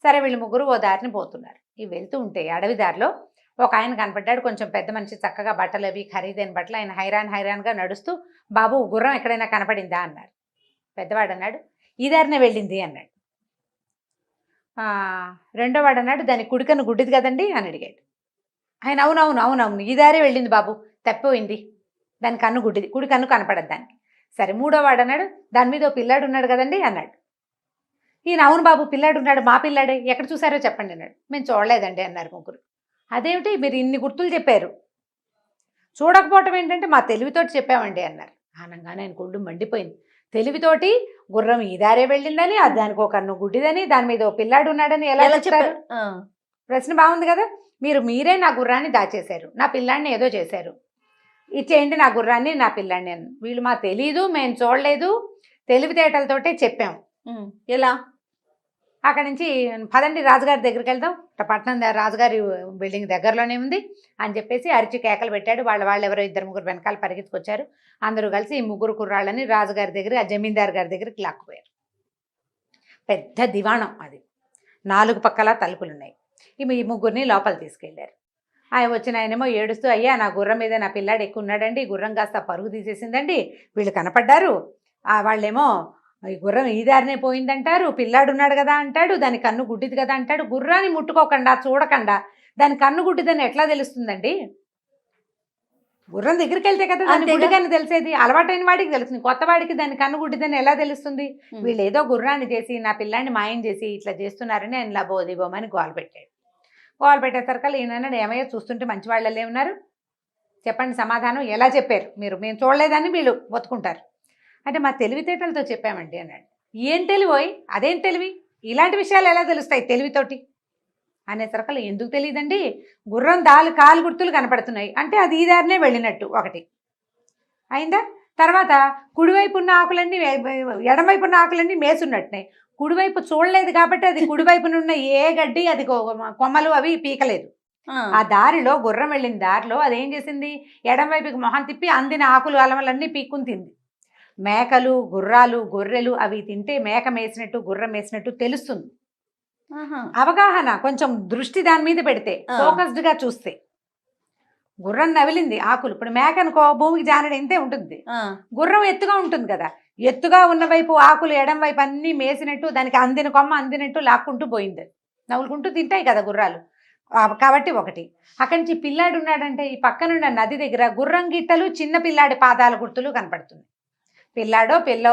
సరే వీళ్ళు 3 ఓ దారిని పోతున్నారు. ఇవి వెళ్తూ ఉంటే అడవి దారిలో ఒక ఆయన కనపడ్డాడు, కొంచెం పెద్ద మనిషి, చక్కగా బట్టలు అవి ఖరీదైన బట్టలు. ఆయన హైరాన్గా నడుస్తూ, బాబు గుర్రం ఎక్కడైనా కనపడిందా అన్నారు. పెద్దవాడు అన్నాడు ఈ దారినే వెళ్ళింది అన్నాడు. రెండోవాడు అన్నాడు దాని కుడికన్ను గుడ్డిది కదండి అని అడిగాడు. ఆయన అవునవును ఈ దారే వెళ్ళింది బాబు, తప్పిపోయింది, దాని కన్ను గుడ్డిది, కుడి కన్ను కనపడదు దానికి. సరే మూడోవాడు అన్నాడు దాని మీద ఓ పిల్లాడు ఉన్నాడు కదండి అన్నాడు. ఈయన అవును బాబు పిల్లాడు ఉన్నాడు, మా పిల్లాడే, ఎక్కడ చూసారో చెప్పండి అన్నాడు. మేము చూడలేదండి అన్నారు 3. అదేమిటి మీరు ఇన్ని గుర్తులు చెప్పారు, చూడకపోవటం ఏంటంటే మా తెలివితోటి చెప్పామండి అన్నారు. అనగానే ఆయన గుండు మండిపోయింది. తెలివితోటి గుర్రం ఈ దారే వెళ్ళిందని, అది దానికి ఒక కన్ను గుడ్డిదని, దాని మీద ఓ పిల్లాడు ఉన్నాడని ఎలా చెప్పారు? ప్రశ్న బాగుంది కదా. మీరే నా గుర్రాన్ని దాచేశారు, నా పిల్లాడిని ఏదో చేశారు, ఇచ్చేయండి నా గుర్రాన్ని నా పిల్లాడిని అని. వీళ్ళు మా తెలీదు, మేము చూడలేదు, తెలివితేటలతోటే చెప్పాం, ఎలా? అక్కడి నుంచి పదండి రాజుగారి దగ్గరికి వెళ్దాం, పట్నం రాజుగారి బిల్డింగ్ దగ్గరలోనే ఉంది అని చెప్పేసి అరిచి కేకలు పెట్టాడు. వాళ్ళు ఎవరో 2-3 వెనకాల పరిగెత్తుకొచ్చారు. అందరూ కలిసి ఈ 3 కుర్రాళ్ళని రాజుగారి దగ్గర, ఆ జమీందారు గారి దగ్గరికి లాక్కుపోయారు. పెద్ద దివాణం అది, 4 పక్కల తలుపులున్నాయి. ఈ 3 లోపల తీసుకెళ్లారు. ఆయన వచ్చిన ఆయనేమో ఏడుస్తూ, అయ్యా నా గుర్రం మీద నా పిల్లాడు ఎక్కువ ఉన్నాడండి, గుర్రం కాస్త పరుగు తీసేసిందండి, వీళ్ళు కనపడ్డారు, వాళ్ళేమో ఈ గుర్రం ఈ దారినే పోయిందంటారు, పిల్లాడు ఉన్నాడు కదా అంటాడు, దాని కన్ను గుడ్డిది కదా అంటాడు, గుర్రాన్ని ముట్టుకోకుండా చూడకుండా దాని కన్ను గుడ్డిదని ఎట్లా తెలుస్తుందండి? గుర్రం దగ్గరికి వెళ్తే కదా దాని గుడ్డిగాని తెలిసేది, అలవాటైన వాడికి తెలుస్తుంది, కొత్త వాడికి దాని కన్ను గుడ్డిదని ఎలా తెలుస్తుంది? వీళ్ళు ఏదో గుర్రాన్ని చేసి నా పిల్లాన్ని మాయం చేసి ఇట్లా చేస్తున్నారని ఆయన లబోదిబోమని గోలు పెట్టాడు. గోలు పెట్టేసరికి ఈయన ఏమయ్యో చూస్తుంటే మంచి వాళ్ళే ఉన్నారు, చెప్పండి సమాధానం ఎలా చెప్పారు మీరు? మేము చూడలేదని వీళ్ళు ఒత్తుకుంటారు. అంటే మా తెలివితేటలతో చెప్పామండి అన్నాడు. ఏం తెలివోయ్, అదేం తెలివి, ఇలాంటి విషయాలు ఎలా తెలుస్తాయి తెలివితోటి అనేసరికలు ఎందుకు తెలియదండి, గుర్రం కాలు గుర్తులు కనపడుతున్నాయి అంటే అది ఈ దారినే వెళ్ళినట్టు ఒకటి అయిందా. తర్వాత కుడివైపు ఉన్న ఆకులన్నీ ఎడమవైపు ఉన్న ఆకులన్నీ మేసున్నట్టున్నాయి, కుడివైపు చూడలేదు కాబట్టి అది కుడివైపున ఉన్న ఏ గడ్డి అది కొమ్మలు అవి పీకలేదు. ఆ దారిలో గుర్రం వెళ్ళిన దారిలో అదేం చేసింది, ఎడమవైపుకి మొహం తిప్పి అందిన ఆకులు అలమలన్నీ పీక్కుని తింది. మేకలు, గుర్రాలు, గొర్రెలు అవి తింటే మేక మేసినట్టు గుర్రం మేసినట్టు తెలుస్తుంది. అవగాహన, కొంచెం దృష్టి దాని మీద పెడితే, ఫోకస్డ్గా చూస్తే. గుర్రం నవిలింది ఆకులు, ఇప్పుడు మేక అనుకో భూమికి జానడి ఇంతే ఉంటుంది, గుర్రం ఎత్తుగా ఉంటుంది కదా, ఎత్తుగా ఉన్న వైపు ఆకులు ఎడం వైపు అన్నీ మేసినట్టు దానికి అందిన కొమ్మ అందినట్టు లాక్కుంటూ పోయింది. నవ్వులుకుంటూ తింటాయి కదా గుర్రాలు, కాబట్టి ఒకటి. అక్కడి నుంచి పిల్లాడు ఉన్నాడంటే ఈ పక్కనున్న నది దగ్గర గుర్రం గిట్టలు, చిన్న పిల్లాడి పాదాల గుర్తులు కనపడుతుంది. పిల్లాడో పిల్లో,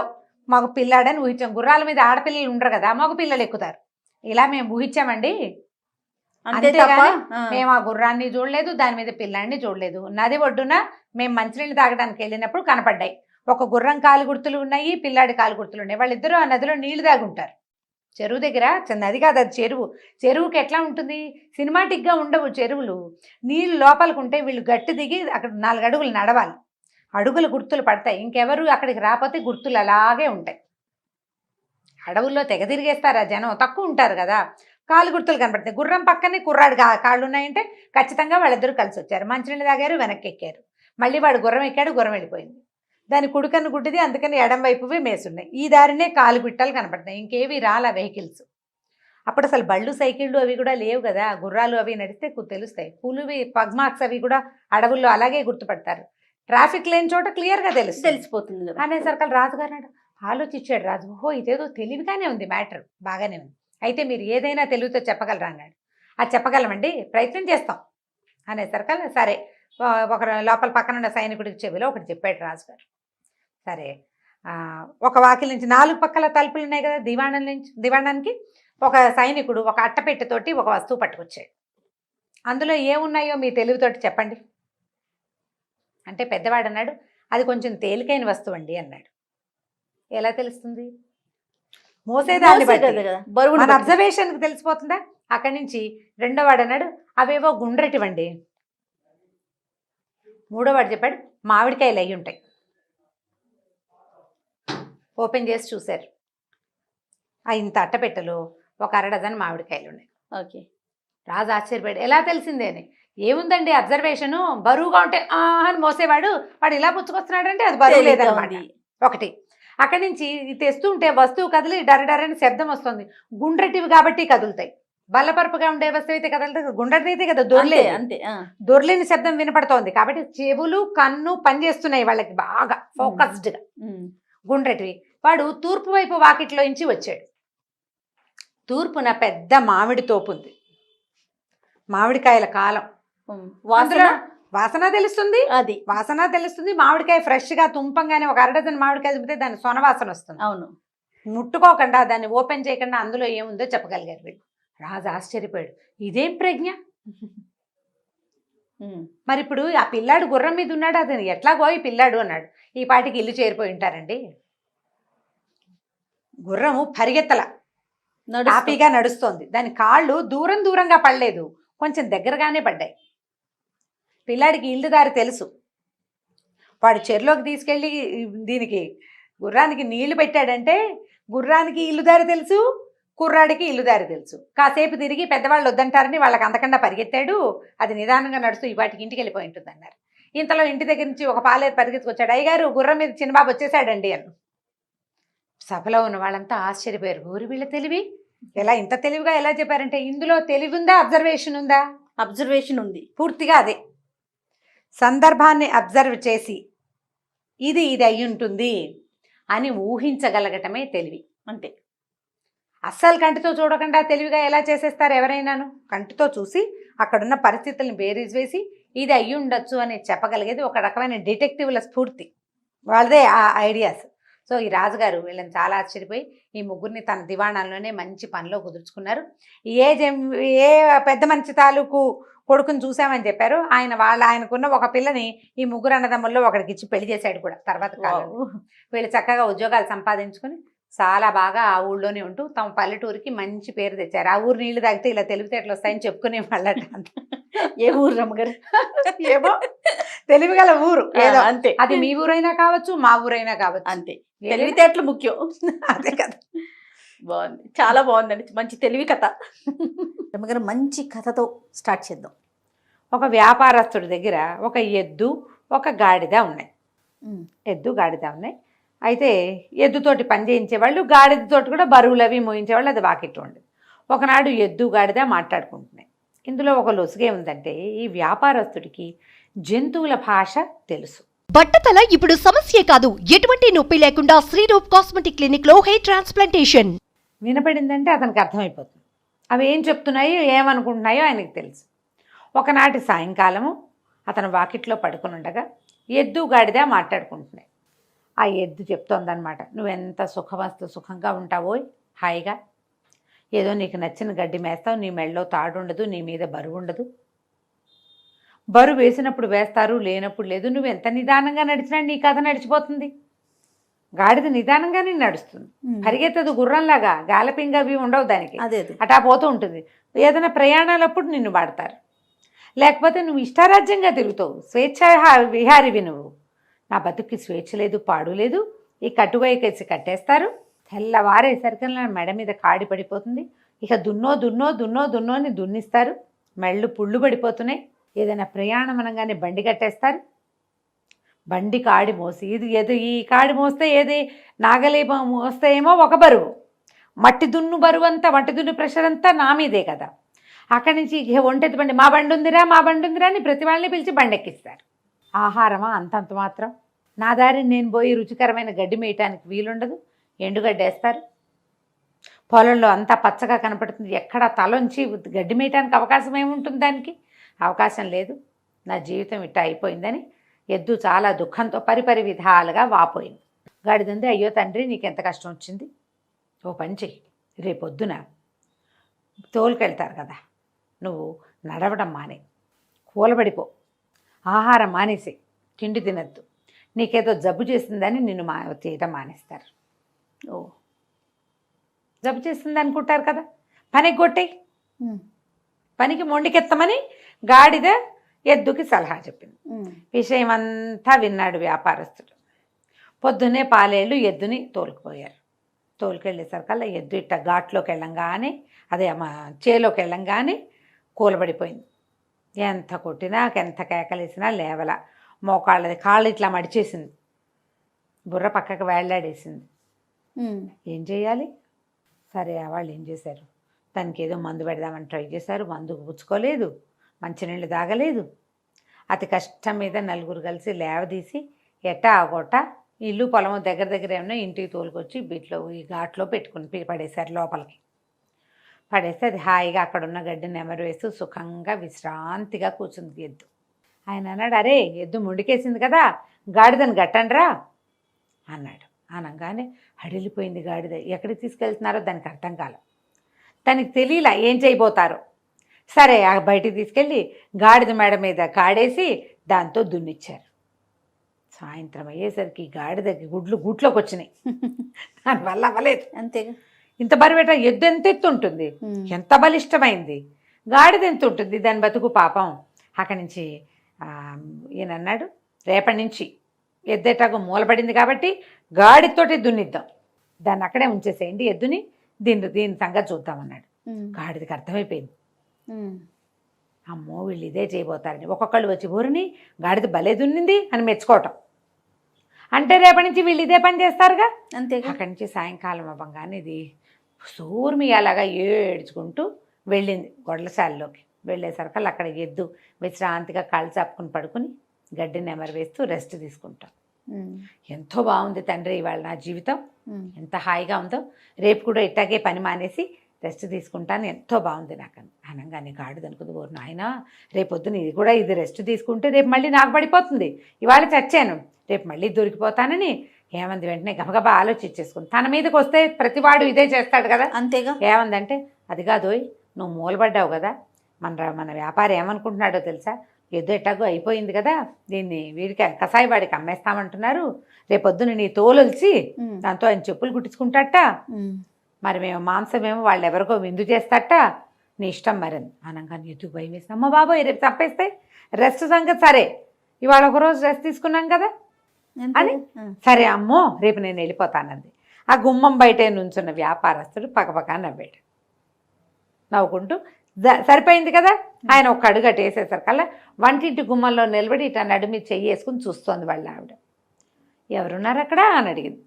మగ పిల్లాడని ఊహించాం. గుర్రాల మీద ఆడపిల్లలు ఉండరు కదా, మగ పిల్లలు ఎక్కుతారు, ఇలా మేము ఊహించామండి. అంతేగాని మేము ఆ గుర్రాన్ని చూడలేదు, దాని మీద పిల్లాడిని చూడలేదు. నది ఒడ్డున మేము మంచినీళ్ళు తాగడానికి వెళ్ళినప్పుడు కనపడ్డాయి. ఒక గుర్రం కాలు గుర్తులు ఉన్నాయి, పిల్లాడి కాలు గుర్తులు ఉన్నాయి. వాళ్ళిద్దరూ ఆ నదిలో నీళ్లు తాగుంటారు. చెరువు దగ్గర, నది కాదు అది చెరువు. చెరువుకి ఎట్లా ఉంటుంది, సినిమాటిక్గా ఉండవు చెరువులు. నీళ్ళు లోపలికి ఉంటే వీళ్ళు గట్టి దిగి అక్కడ 4 అడుగులు నడవాలి, అడుగుల గుర్తులు పడతాయి. ఇంకెవరు అక్కడికి రాకపోతే గుర్తులు అలాగే ఉంటాయి. అడవుల్లో తెగ తిరిగేస్తారు ఆ జనం, తక్కువ ఉంటారు కదా, కాలు గుర్తులు కనపడతాయి. గుర్రం పక్కనే కుర్రాడు కాళ్ళు ఉన్నాయంటే ఖచ్చితంగా వాళ్ళిద్దరూ కలిసి వచ్చారు, మంచినీళ్ళు తాగారు, వెనక్కి ఎక్కారు. మళ్ళీ వాడు గుర్రం ఎక్కాడు, గుర్రం వెళ్ళిపోయింది. దాని కుడికన్ను గుడ్డిది, అందుకని ఎడం వైపువే మేసున్నాయి. ఈ దారినే కాలు బిట్టలు కనపడతాయి, ఇంకేవి రాలా వెహికల్స్. అప్పుడు అసలు బళ్ళు సైకిళ్ళు అవి కూడా లేవు కదా, గుర్రాలు అవి నడిస్తే తెలుస్తాయి. పులివి పగ్మార్క్స్ అవి కూడా అడవుల్లో అలాగే గుర్తుపడతారు. ట్రాఫిక్ లేని చోట క్లియర్గా తెలిసిపోతుంది అనేసరికి రాజుగారు ఆలోచించాడు. రాజు, ఓహో ఇదేదో తెలివిగానే ఉంది, మ్యాటర్ బాగానే ఉంది, అయితే మీరు ఏదైనా తెలివితో చెప్పగలరా అన్నాడు. అది చెప్పగలమండి, ప్రయత్నం చేస్తాం అనేసరికి సరే ఒక లోపల పక్కన ఉన్న సైనికుడికి చెవిలో ఒకటి చెప్పాడు రాజుగారు. సరే ఒక వాకిలి నుంచి 4 పక్కల తలుపులు ఉన్నాయి కదా దివాణానికి, ఒక సైనికుడు ఒక అట్టపెట్టెతోటి ఒక వస్తువు పట్టుకొచ్చాడు. అందులో ఏమున్నాయో మీ తెలివితోటి చెప్పండి అంటే పెద్దవాడు అన్నాడు, అది కొంచెం తేలికైన వస్తువు అండి అన్నాడు. ఎలా తెలుస్తుంది? మోసేదాన్ని బట్టి, మన అబ్జర్వేషన్కి తెలిసిపోతుందా? అక్కడి నుంచి రెండోవాడు అన్నాడు, అవేవో గుండ్రటివండి. మూడోవాడు చెప్పాడు, మామిడికాయలు అయ్యి ఉంటాయి. ఓపెన్ చేసి చూశారు, ఇంత అట్టపెట్టెలో ఒక 1/2 డజన్ మామిడికాయలు ఉన్నాయి. ఓకే. రాజు ఆశ్చర్యపోయాడు, ఎలా తెలిసిందే అని. ఏముందండి అబ్జర్వేషను, బరువుగా ఉంటే అని మోసేవాడు, వాడు ఇలా పుచ్చుకొస్తున్నాడంటే అది బరువు లేదన్నమాట. ఒకటి. అక్కడి నుంచి తెస్తూ ఉంటే వస్తువు కదిలి డరడరని శబ్దం వస్తుంది, గుండ్రటివి కాబట్టి కదులుతాయి. బల్లపరుపుగా ఉండే వస్తువు అయితే కదలదు, గుండ్రటిదైతే కదా దొర్లే, అంతే దొర్లేని శబ్దం వినపడుతోంది కాబట్టి చెవులు కన్ను పనిచేస్తున్నాయి వాళ్ళకి బాగా ఫోకస్డ్గా. గుండ్రటివి. వాడు తూర్పు వైపు వాకిట్లో నుంచి వచ్చాడు. తూర్పున పెద్ద మామిడి తోపు ఉంది, మామిడికాయల కాలం. వాసన తెలుస్తుంది, అది వాసన తెలుస్తుంది. మామిడికాయ ఫ్రెష్గా తుంపంగానే ఒక 1/2 డజన్ మామిడికాయ తుంపితే దాని సొనవాసన వస్తుంది. అవును, ముట్టుకోకుండా దాన్ని ఓపెన్ చేయకుండా అందులో ఏముందో చెప్పగలిగారు వీళ్ళు. రాజు ఆశ్చర్యపోయాడు, ఇదేం ప్రజ్ఞ. మరి ఇప్పుడు ఆ పిల్లాడు గుర్రం మీద ఉన్నాడు, అది ఎట్లాగో ఈ పిల్లాడు అన్నాడు. ఈ పాటికి ఇల్లు చేరిపోయి ఉంటారండి. గుర్రము పరిగెత్తల, హ్యాపీగా నడుస్తోంది. దాని కాళ్ళు దూరంగా పడలేదు, కొంచెం దగ్గరగానే పడ్డాయి. పిల్లాడికి ఇల్లు దారి తెలుసు. వాడు చెరులోకి తీసుకెళ్ళి దీనికి గుర్రానికి నీళ్లు పెట్టాడంటే గుర్రానికి ఇల్లుదారి తెలుసు, కుర్రాడికి ఇల్లుదారి తెలుసు. కాసేపు తిరిగి పెద్దవాళ్ళు వద్దంటారని వాళ్ళకి అంతకుండా పరిగెత్తాడు. అది నిదానంగా నడుస్తూ ఈ వాటికి ఇంటికి వెళ్ళిపోయి ఉంటుంది అన్నారు. ఇంతలో ఇంటి దగ్గర నుంచి ఒక పాలేరు పరిగెత్తుకొచ్చాడు. అయ్యగారు గుర్రం మీద చిన్నబాబు వచ్చేసాడండి అని. సభలో ఉన్న వాళ్ళంతా ఆశ్చర్యపోయారు. ఊరి వీళ్ళ తెలివి ఎలా ఇంత తెలివిగా ఎలా చెప్పారంటే ఇందులో తెలివి ఉందా, అబ్జర్వేషన్ ఉందా? అబ్జర్వేషన్ ఉంది. పూర్తిగా అదే. సందర్భాన్ని అబ్జర్వ్ చేసి ఇది అయి ఉంటుంది అని ఊహించగలగటమే తెలివి. అంతే. అస్సలు కంటితో చూడకుండా తెలివిగా ఎలా చేసేస్తారు ఎవరైనాను? కంటితో చూసి అక్కడున్న పరిస్థితులను బేరీజ్ వేసి ఇది అయ్యి ఉండొచ్చు అని చెప్పగలిగేది ఒక రకమైన డిటెక్టివ్ల స్ఫూర్తి, వాళ్ళదే ఆ ఐడియాస్. సో ఈ రాజుగారు వీళ్ళని చాలా ఆశ్చర్యపోయి ఈ ముగ్గురిని తన దివాణాల్లోనే మంచి పనిలో కుదుర్చుకున్నారు. ఏ పెద్ద మనిషి తాలూకు కొడుకుని చూసామని చెప్పారు. ఆయనకున్న ఒక పిల్లని ఈ ముగ్గురు అన్నదమ్ముల్లో ఒకడికి ఇచ్చి పెళ్లి చేశాడు కూడా తర్వాత కాలంలో. వీళ్ళు చక్కగా ఉద్యోగాలు సంపాదించుకుని చాలా బాగా ఆ ఊళ్ళోనే ఉంటూ తమ పల్లెటూరికి మంచి పేరు తెచ్చారు. ఆ ఊరు నీళ్లు తాగితే ఇలా తెలివితేటలు వస్తాయని చెప్పుకునే వాళ్ళట. ఏ ఊరు రమ్మగారు? ఏమో తెలివిగల ఊరు ఏదో. అంతే. అది మీ ఊరైనా కావచ్చు, మా ఊరైనా కావచ్చు. అంతే. తెలివితేటలు ముఖ్యం. అదే కదా. బాగుంది, చాలా బాగుందండి. మంచి తెలివి కథ. రమ్మగారు మంచి కథతో స్టార్ట్ చేద్దాం. ఒక వ్యాపారస్తుడి దగ్గర ఒక ఎద్దు ఒక గాడిద ఉన్నాయి. ఎద్దు గాడిద ఉన్నాయి. అయితే ఎద్దుతోటి పని చేయించేవాళ్ళు, గాడిదతోటి కూడా బరువులు అవి మోయించేవాళ్ళు. అది వాకిట్లో ఉండేది. ఒకనాడు ఎద్దు గాడిద మాట్లాడుకుంటున్నాయి. ఇందులో ఒక లొసుగే ఉందంటే ఈ వ్యాపారస్తుడికి జంతువుల భాష తెలుసు. బట్టతల ఇప్పుడు సమస్యే కాదు, ఎటువంటి నొప్పి లేకుండా శ్రీరూప్ కాస్మెటిక్ క్లినిక్ లో హెయిర్ ట్రాన్స్ప్లాంటేషన్. వినపడిందంటే అతనికి అర్థమైపోతుంది. అవి ఏం చెప్తున్నాయో ఏమనుకుంటున్నాయో ఆయనకు తెలుసు. ఒకనాటి సాయంకాలము అతను వాకిట్లో పడుకుని ఉండగా ఎద్దు గాడిద మాట్లాడుకుంటున్నాయి. ఆ ఎద్దు చెప్తోందనమాట, నువ్వెంత సుఖంగా ఉంటావో, హాయిగా ఏదో నీకు నచ్చిన గడ్డి మేస్తావు, నీ మెళ్ళలో తాడు ఉండదు, నీ మీద బరువు ఉండదు. బరువు వేసినప్పుడు వేస్తారు, లేనప్పుడు లేదు. నువ్వు ఎంత నిదానంగా నడిచినా నీ కథ నడిచిపోతుంది. గాడిద నిదానంగానే నడుస్తుంది, పరిగెత్తదు గుర్రంలాగా, గాలపింగ్ అవి ఉండవు దానికి. అటా పోతూ ఉంటుంది. ఏదైనా ప్రయాణాలప్పుడు నిన్ను వాడతారు, లేకపోతే నువ్వు ఇష్టారాజ్యంగా తిరుగుతావు, స్వేచ్ఛ విహారివి నువ్వు. నా బతుక్కి స్వేచ్ఛ లేదు, పాడు లేదు. ఈ కట్టువైకేసి కట్టేస్తారు. తెల్లవారేసరికి నా మెడ మీద కాడి పడిపోతుంది. ఇక దున్నో అని దున్నిస్తారు. మెళ్ళు పుళ్ళు పడిపోతున్నాయి. ఏదైనా ప్రయాణం అనగానే బండి కట్టేస్తారు. బండి కాడి మోసి ఈ కాడి మోస్తే ఏది నాగలి మోస్తే ఏమో ఒక బరువు, మట్టి దున్ను బరువు అంతా, మట్టి దున్ను ప్రెషర్ అంతా నా మీదే కదా. అక్కడి నుంచి ఒంటెత్తి బండి, మా బండి ఉందిరా అని ప్రతి వాళ్ళని పిలిచి బండి ఎక్కిస్తారు. ఆహారమా అంతంత మాత్రం. నా దారి నేను పోయి రుచికరమైన గడ్డి మేయటానికి వీలుండదు, ఎండుగడ్డి వేస్తారు. పొలంలో అంతా పచ్చగా కనపడుతుంది, ఎక్కడ తలొంచి గడ్డి మేయటానికి అవకాశం ఏముంటుంది? దానికి అవకాశం లేదు. నా జీవితం ఇట్టా అయిపోయిందని ఎద్దు చాలా దుఃఖంతో పరిపరి విధాలుగా వాపోయింది. గాడిదంది, అయ్యో తండ్రి నీకెంత కష్టం వచ్చింది, ఓ పని చెయ్యి, రేపొద్దున తోలుకెళ్తారు కదా, నువ్వు నడవడం మానే, కూలబడిపో, ఆహారం మానేసి, తిండి తినద్దు, నీకేదో జబ్బు చేసిందని నిన్ను చేయటం మానేస్తారు. ఓ జబ్బు చేసింది అనుకుంటారు కదా, పనికి కొట్టేయి, పనికి మొండికెత్తమని గాడిద ఎద్దుకి సలహా చెప్పింది. విషయం అంతా విన్నాడు వ్యాపారస్తుడు. పొద్దున్నే పాలేళ్ళు ఎద్దుని తోలుకుపోయారు. తోలుకెళ్ళేసరికల్లా ఎద్దు ఇట్ట ఘాట్లోకి వెళ్ళంగానే, అదే చేలోకి వెళ్ళంగానే కూలబడిపోయింది. ఎంత కొట్టినా ఎంత కేకలేసినా లేవల. కాళ్ళు ఇట్లా మడిచేసింది, బుర్ర పక్కకు వేళ్లాడేసింది. ఏం చేయాలి? సరే వాళ్ళు ఏం చేశారు, దానికి ఏదో మందు పెడదామని ట్రై చేశారు. మందుకు పుచ్చుకోలేదు, మంచినీళ్ళు తాగలేదు. అతి కష్టం మీద నలుగురు కలిసి లేవదీసి ఎట్టా ఆగొట్ట ఇల్లు పొలము దగ్గర ఏమన్నా ఇంటికి తోలుకొచ్చి ఈ ఘాట్లో పెట్టుకుని పడేశారు. లోపలికి పడేస్తే అది హాయిగా అక్కడున్న గడ్డిని నెమరు వేస్తూ సుఖంగా విశ్రాంతిగా కూర్చుంది ఎద్దు. ఆయన అన్నాడు, అరే ఎద్దు ముండికేసింది కదా, గాడిదని గట్టండ్రా అన్నాడు. అనగానే హడిలిపోయింది గాడిద. ఎక్కడికి తీసుకెళ్తున్నారో దానికి అర్థం కాల, దానికి తెలియలా ఏం చేయబోతారో. సరే బయటికి తీసుకెళ్ళి గాడిద మేడ మీద కాడేసి దాంతో దున్నిచ్చారు. సాయంత్రం అయ్యేసరికి గాడిదకి గుట్లోకి వచ్చినాయి. దానివల్ల అవ్వలేదు. అంతేగా, ఇంత బరువేట ఎద్దు ఎంత ఎత్తు ఉంటుంది, ఎంత బలిష్టమైంది, గాడిద ఎంత ఉంటుంది, దాని బతుకు పాపం. అక్కడి నుంచి ఈయన అన్నాడు, రేపటి నుంచి ఎద్దెటాకు మూలపడింది కాబట్టి గాడితోటి దున్నిద్దాం. దాన్ని అక్కడే ఉంచేసేయండి ఎద్దుని, దీని సంగతి చూద్దామన్నాడు. గాడిదకి అర్థమైపోయింది, అమ్మో వీళ్ళు ఇదే చేయబోతారని. ఒక్కొక్కళ్ళు వచ్చి ఊరిని గాడిద భలే దున్నింది అని మెచ్చుకోవటం. అంటే రేపటి నుంచి వీళ్ళు ఇదే పని చేస్తారుగా. అంతే. అక్కడి నుంచి సాయంకాలం అవ్వగానే ఇది సూర్మి అలాగా ఏడ్చుకుంటూ వెళ్ళింది గొడ్లశాలలోకి. వెళ్ళేసరికి అక్కడ ఎద్దు విశ్రాంతిగా కాళ్ళు చాపుకుని పడుకుని గడ్డి నెమరు వేస్తూ రెస్ట్ తీసుకుంటాం. ఎంతో బాగుంది తండ్రి ఇవాళ నా జీవితం, ఎంత హాయిగా ఉందో, రేపు కూడా ఇట్టాగే పని మానేసి రెస్ట్ తీసుకుంటాను, ఎంతో బాగుంది నాకు అనగానే గాడిద అనుకుంది, ఓరు నాయన రేపొద్దున ఇది కూడా ఇది రెస్ట్ తీసుకుంటే రేపు మళ్ళీ నాకు పడిపోతుంది, ఇవాళ చచ్చాను రేపు మళ్ళీ దొరికిపోతానని ఏమంది వెంటనే గబగబా ఆలోచించేసుకుంది. తన మీదకి వస్తే ప్రతివాడు ఇదే చేస్తాడు కదా. అంతేగా. ఏమందంటే అది కాదోయ్ నువ్వు మూలపడ్డావు కదా, మన వ్యాపారం ఏమనుకుంటున్నాడో తెలుసా, ఎద్దు ఎట్టాగో అయిపోయింది కదా, దీన్ని వీడికి కసాయివాడికి అమ్మేస్తామంటున్నారు, రేపొద్దున నీ తోలొలిచి దాంతో ఆయన చెప్పులు కుట్టించుకుంటాట, మరి మేము మాంసమేమో వాళ్ళు ఎవరికో విందు చేస్తాట, నీ ఇష్టం మరి అనగానే ఎద్దు భయం వేసి, అమ్మ బాబోయ్ రేపు తప్పేస్తే రెస్ట్ సంగతి సరే, ఇవాళ ఒకరోజు రెస్ట్ తీసుకున్నాం కదా అని, సరే అమ్మో రేపు నేను వెళ్ళిపోతానంది. ఆ గుమ్మం బయటే నుంచున్న వ్యాపారస్తుడు పక్కపక్క నవ్వాడు, నవ్వుకుంటూ సరిపోయింది కదా. ఆయన ఒక అడుగు అటు వేసేసరికల్లా వంటింటి గుమ్మంలో నిలబడి ఇట్లా నడుమి చెయ్యి వేసుకుని చూస్తోంది వాళ్ళ ఆవిడ. ఎవరున్నారు అక్కడ అని అడిగింది.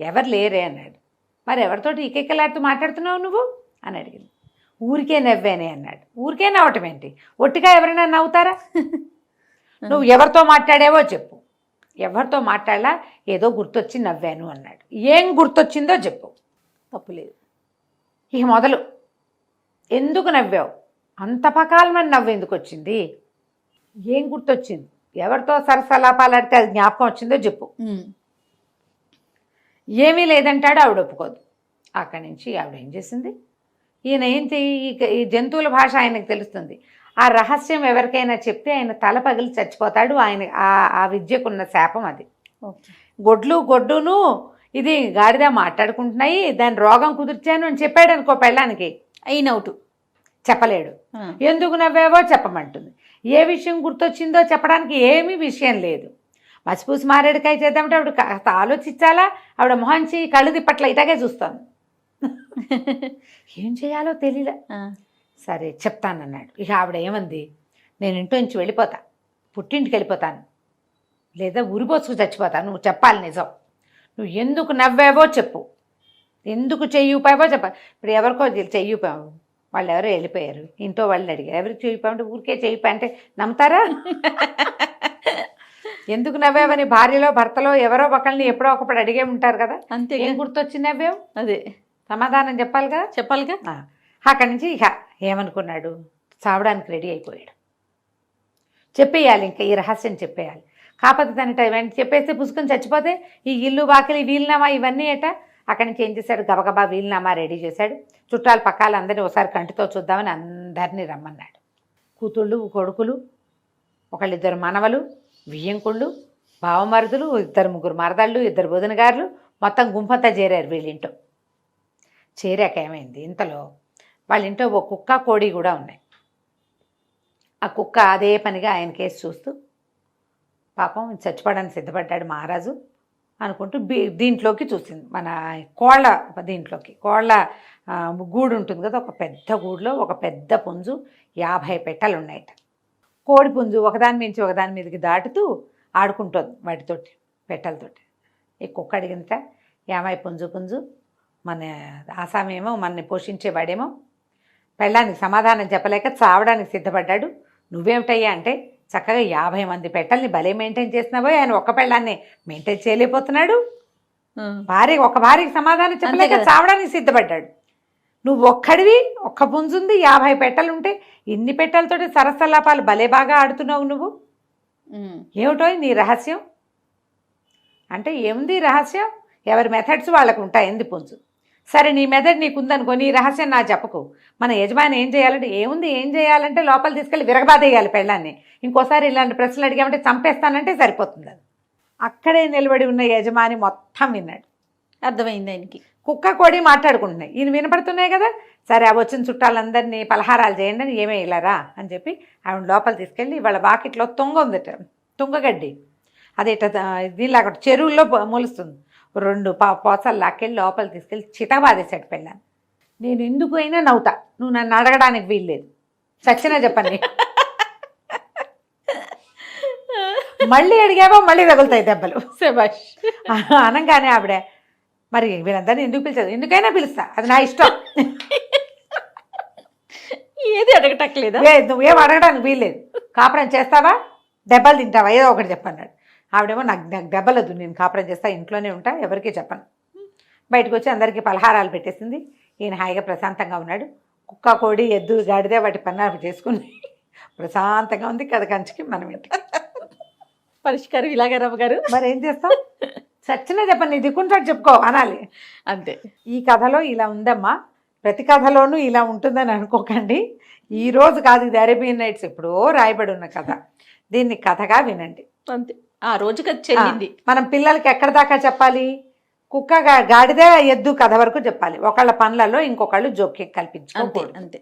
ఎవరు లేరే అన్నాడు. మరి ఎవరితోటి ఇకెక్కలాడుతూ మాట్లాడుతున్నావు నువ్వు అని అడిగింది. ఊరికే నవ్వేనే అన్నాడు. ఊరికే నవ్వటం ఏంటి, ఒట్టిగా ఎవరైనా నవ్వుతారా? నువ్వు ఎవరితో మాట్లాడావో చెప్పు. ఎవరితో మాట్లాడలా, ఏదో గుర్తొచ్చి నవ్వాను అన్నాడు. ఏం గుర్తొచ్చిందో చెప్పు. తప్పులేదు. ఇక మొదలు, ఎందుకు నవ్వావు, అంత పకాలమని నవ్వు ఎందుకు వచ్చింది, ఏం గుర్తొచ్చింది, ఎవరితో సరసలాపాలాడితే అది జ్ఞాపకం వచ్చిందో చెప్పు. ఏమీ లేదంటాడు. ఆవిడ ఒప్పుకోదు. అక్కడి నుంచి ఆవిడ ఏం చేసింది, ఈయన ఏంటి ఈ జంతువుల భాష ఆయనకు తెలుస్తుంది, ఆ రహస్యం ఎవరికైనా చెప్తే ఆయన తల పగిలి చచ్చిపోతాడు, ఆయన ఆ విద్యకున్న శాపం అది. గొడ్డును ఇది గాడిద మాట్లాడుకుంటున్నాయి, దాని రోగం కుదిర్చాను అని చెప్పాడు అనుకో పెళ్ళానికి, అయినవుటు చెప్పలేడు. ఎందుకు నవ్వావో చెప్పమంటుంది. ఏ విషయం గుర్తొచ్చిందో చెప్పడానికి ఏమీ విషయం లేదు. మసిపూసి మారేడుకాయ చేద్దామంటే ఆవిడ కాస్త ఆలోచించాలా, ఆవిడ మొహంచి కళ్ళు తిప్పట్ల ఇలాగే చూస్తాను. ఏం చేయాలో తెలియలే. సరే చెప్తానన్నాడు. ఇక ఆవిడ ఏమంది, నేను ఇంటి నుంచి వెళ్ళిపోతా, పుట్టింటికి వెళ్ళిపోతాను, లేదా ఉరిపోసుకు చచ్చిపోతాను, నువ్వు చెప్పాలి నిజం, నువ్వు ఎందుకు నవ్వావో చెప్పు, ఎందుకు చెయ్యిపోయావో చెప్ప. ఇప్పుడు ఎవరికో చెయ్యిపోయావు, వాళ్ళు ఎవరో వెళ్ళిపోయారు, ఇంట్లో వాళ్ళని అడిగారు, ఎవరికి చెయ్యిపోయామంటే ఊరికే చెయ్యిపోయా అంటే నమ్ముతారా? ఎందుకు నవ్వావని భార్యలో భర్తలో ఎవరో ఒకళ్ళని ఎప్పుడో ఒకప్పుడు అడిగే ఉంటారు కదా. అంతే. ఏం గుర్తొచ్చి నవ్వావు, అదే సమాధానం చెప్పాలిగా. అక్కడి నుంచి ఇక ఏమనుకున్నాడు, చావడానికి రెడీ అయిపోయాడు. చెప్పేయాలి, ఇంకా ఈ రహస్యం చెప్పేయాలి. కాకపోతే దాని టైం చెప్పేస్తే పుసుకొని చచ్చిపోతే ఈ ఇల్లు వాకిలి వీలునామా ఇవన్నీ ఏట. అక్కడి నుంచి ఏం చేశాడు, గబగబా వీలునామా రెడీ చేశాడు. చుట్టాలు పక్కాలు అందరినీ ఒకసారి కంటితో చూద్దామని అందరినీ రమ్మన్నాడు. కూతుళ్ళు కొడుకులు, ఒకళ్ళిద్దరు మనవలు, వియ్యంకుళ్ళు, బావమరుదులు, 2-3 మరదళ్ళు, 2 బొదినగారులు, మొత్తం గుంపంతా చేరారు వీళ్ళింటో. చేరాక ఏమైంది, ఇంతలో వాళ్ళ ఇంట్లో ఓ కుక్క కోడి కూడా ఉన్నాయి. ఆ కుక్క అదే పనిగా ఆయన కేసు చూస్తూ పాపం చచ్చిపోవడానికి సిద్ధపడ్డాడు మహారాజు అనుకుంటూ దీంట్లోకి చూసింది, మన కోళ్ళ దీంట్లోకి. కోళ్ళ గూడు ఉంటుంది కదా, ఒక పెద్ద గూడులో ఒక పెద్ద పుంజు, 50 పెట్టెలు ఉన్నాయట. కోడి పుంజు ఒకదాని మించి ఒకదాని మీదకి దాటుతూ ఆడుకుంటుంది వాటితోటి, పెట్టెలతోటి. ఈ కుక్క అడిగిందట, ఏమై పుంజు మన ఆసామేమో మనని పోషించేవాడేమో పెళ్ళానికి సమాధానం చెప్పలేక చావడానికి సిద్ధపడ్డాడు, నువ్వేమిటయ్యా అంటే చక్కగా 50 మంది పెట్టల్ని భలే మెయింటైన్ చేసినావో, ఆయన ఒక్క పెళ్ళాన్ని మెయింటైన్ చేయలేకపోతున్నాడు, ఒక భార్యకి సమాధానం చెప్పలేక చావడానికి సిద్ధపడ్డాడు. నువ్వు ఒక్కడివి, ఒక్క పుంజుంది, 50 పెట్టెలుంటే ఇన్ని పెట్టెలతోటి సరసలాపాలు భలే బాగా ఆడుతున్నావు నువ్వు, ఏమిటో నీ రహస్యం అంటే. ఏముంది రహస్యం, ఎవరి మెథడ్స్ వాళ్ళకు ఉంటాయి, ఎందు పుంజు. సరే నీ మెథడ్ నీకుందనుకో, నీ రహస్యం నా చెప్పకు. మన యజమాని ఏం చేయాలంటే, ఏం చేయాలంటే లోపల తీసుకెళ్ళి విరగబాదేయాలి పెళ్ళాన్ని. ఇంకోసారి ఇలాంటి ప్రశ్నలు అడిగామంటే చంపేస్తానంటే సరిపోతుంది. అది అక్కడే నిలబడి ఉన్న యజమాని మొత్తం విన్నాడు. అర్థమైంది ఆయనకి. కుక్క కోడి మాట్లాడుకుంటున్నాయి, ఈయన వినపడుతున్నాయి కదా. సరే ఆ వచ్చిన చుట్టాలందరినీ పలహారాలు చేయండి అని, ఏమే ఇలారా అని చెప్పి ఆవిడ లోపల తీసుకెళ్ళి వాళ్ళ వాకిట్లో తుంగ ఉందట, తుంగగడ్డి, అది ఇట్లా దీనిలాగా చెరువుల్లో మొలుస్తుంది. 2 పోసలు లాక్కెళ్ళి లోపల తీసుకెళ్ళి చితబాదేశాడు పెళ్ళాను. నేను ఎందుకు అయినా నవ్వుతా, నువ్వు నన్ను అడగడానికి వీల్లేదు, చచ్చినా చెప్పండి. మళ్ళీ అడిగావో మళ్ళీ తగులుతాయి దెబ్బలు. శభాష్. అనగానే ఆవిడ, మరి వీళ్ళందరినీ ఎందుకు పిలిచారు, ఎందుకైనా పిలుస్తా, అది నా ఇష్టం, ఏది అడగటట్లేదా? నువ్వేం అడగడానికి వీల్లేదు, కాపురం చేస్తావా దెబ్బలు తింటావా ఏదో ఒకటి చెప్పన్నాడు. ఆవిడేమో నాకు దెబ్బలు వద్దు, నేను కాపురం చేస్తా, ఇంట్లోనే ఉంటా, ఎవరికీ చెప్పను. బయటకు వచ్చి అందరికీ పలహారాలు పెట్టేసింది. ఈయన హాయిగా ప్రశాంతంగా ఉన్నాడు. కుక్క, కోడి, ఎద్దు, గాడిదే వాటి పన్నాలు చేసుకుని ప్రశాంతంగా ఉంది. కథ కంచికి మనం ఇంటికి. పరిష్కారం ఇలాగే రమ్మగారు. మరి ఏం చేస్తాం, సచ్చినా చెప్పండి, నీ దిక్కుంటాడు చెప్పుకో అనాలి అంతే. ఈ కథలో ఇలా ఉందమ్మా, ప్రతి కథలోనూ ఇలా ఉంటుందని అనుకోకండి. ఈ రోజు కాదు, ఇది అరేబియన్ నైట్స్ ఎప్పుడో రాయబడి ఉన్న కథ. దీన్ని కథగా వినండి. అంతే, ఆ రోజుకి అది చెల్లింది. మనం పిల్లలకి ఎక్కడ దాకా చెప్పాలి, కుక్క, గాడిదే, ఎద్దు కథ వరకు చెప్పాలి. ఒకళ్ళ పనులలో ఇంకొకళ్ళు జోక్యం అంతే కల్పించుకోకూడదు. అంతే.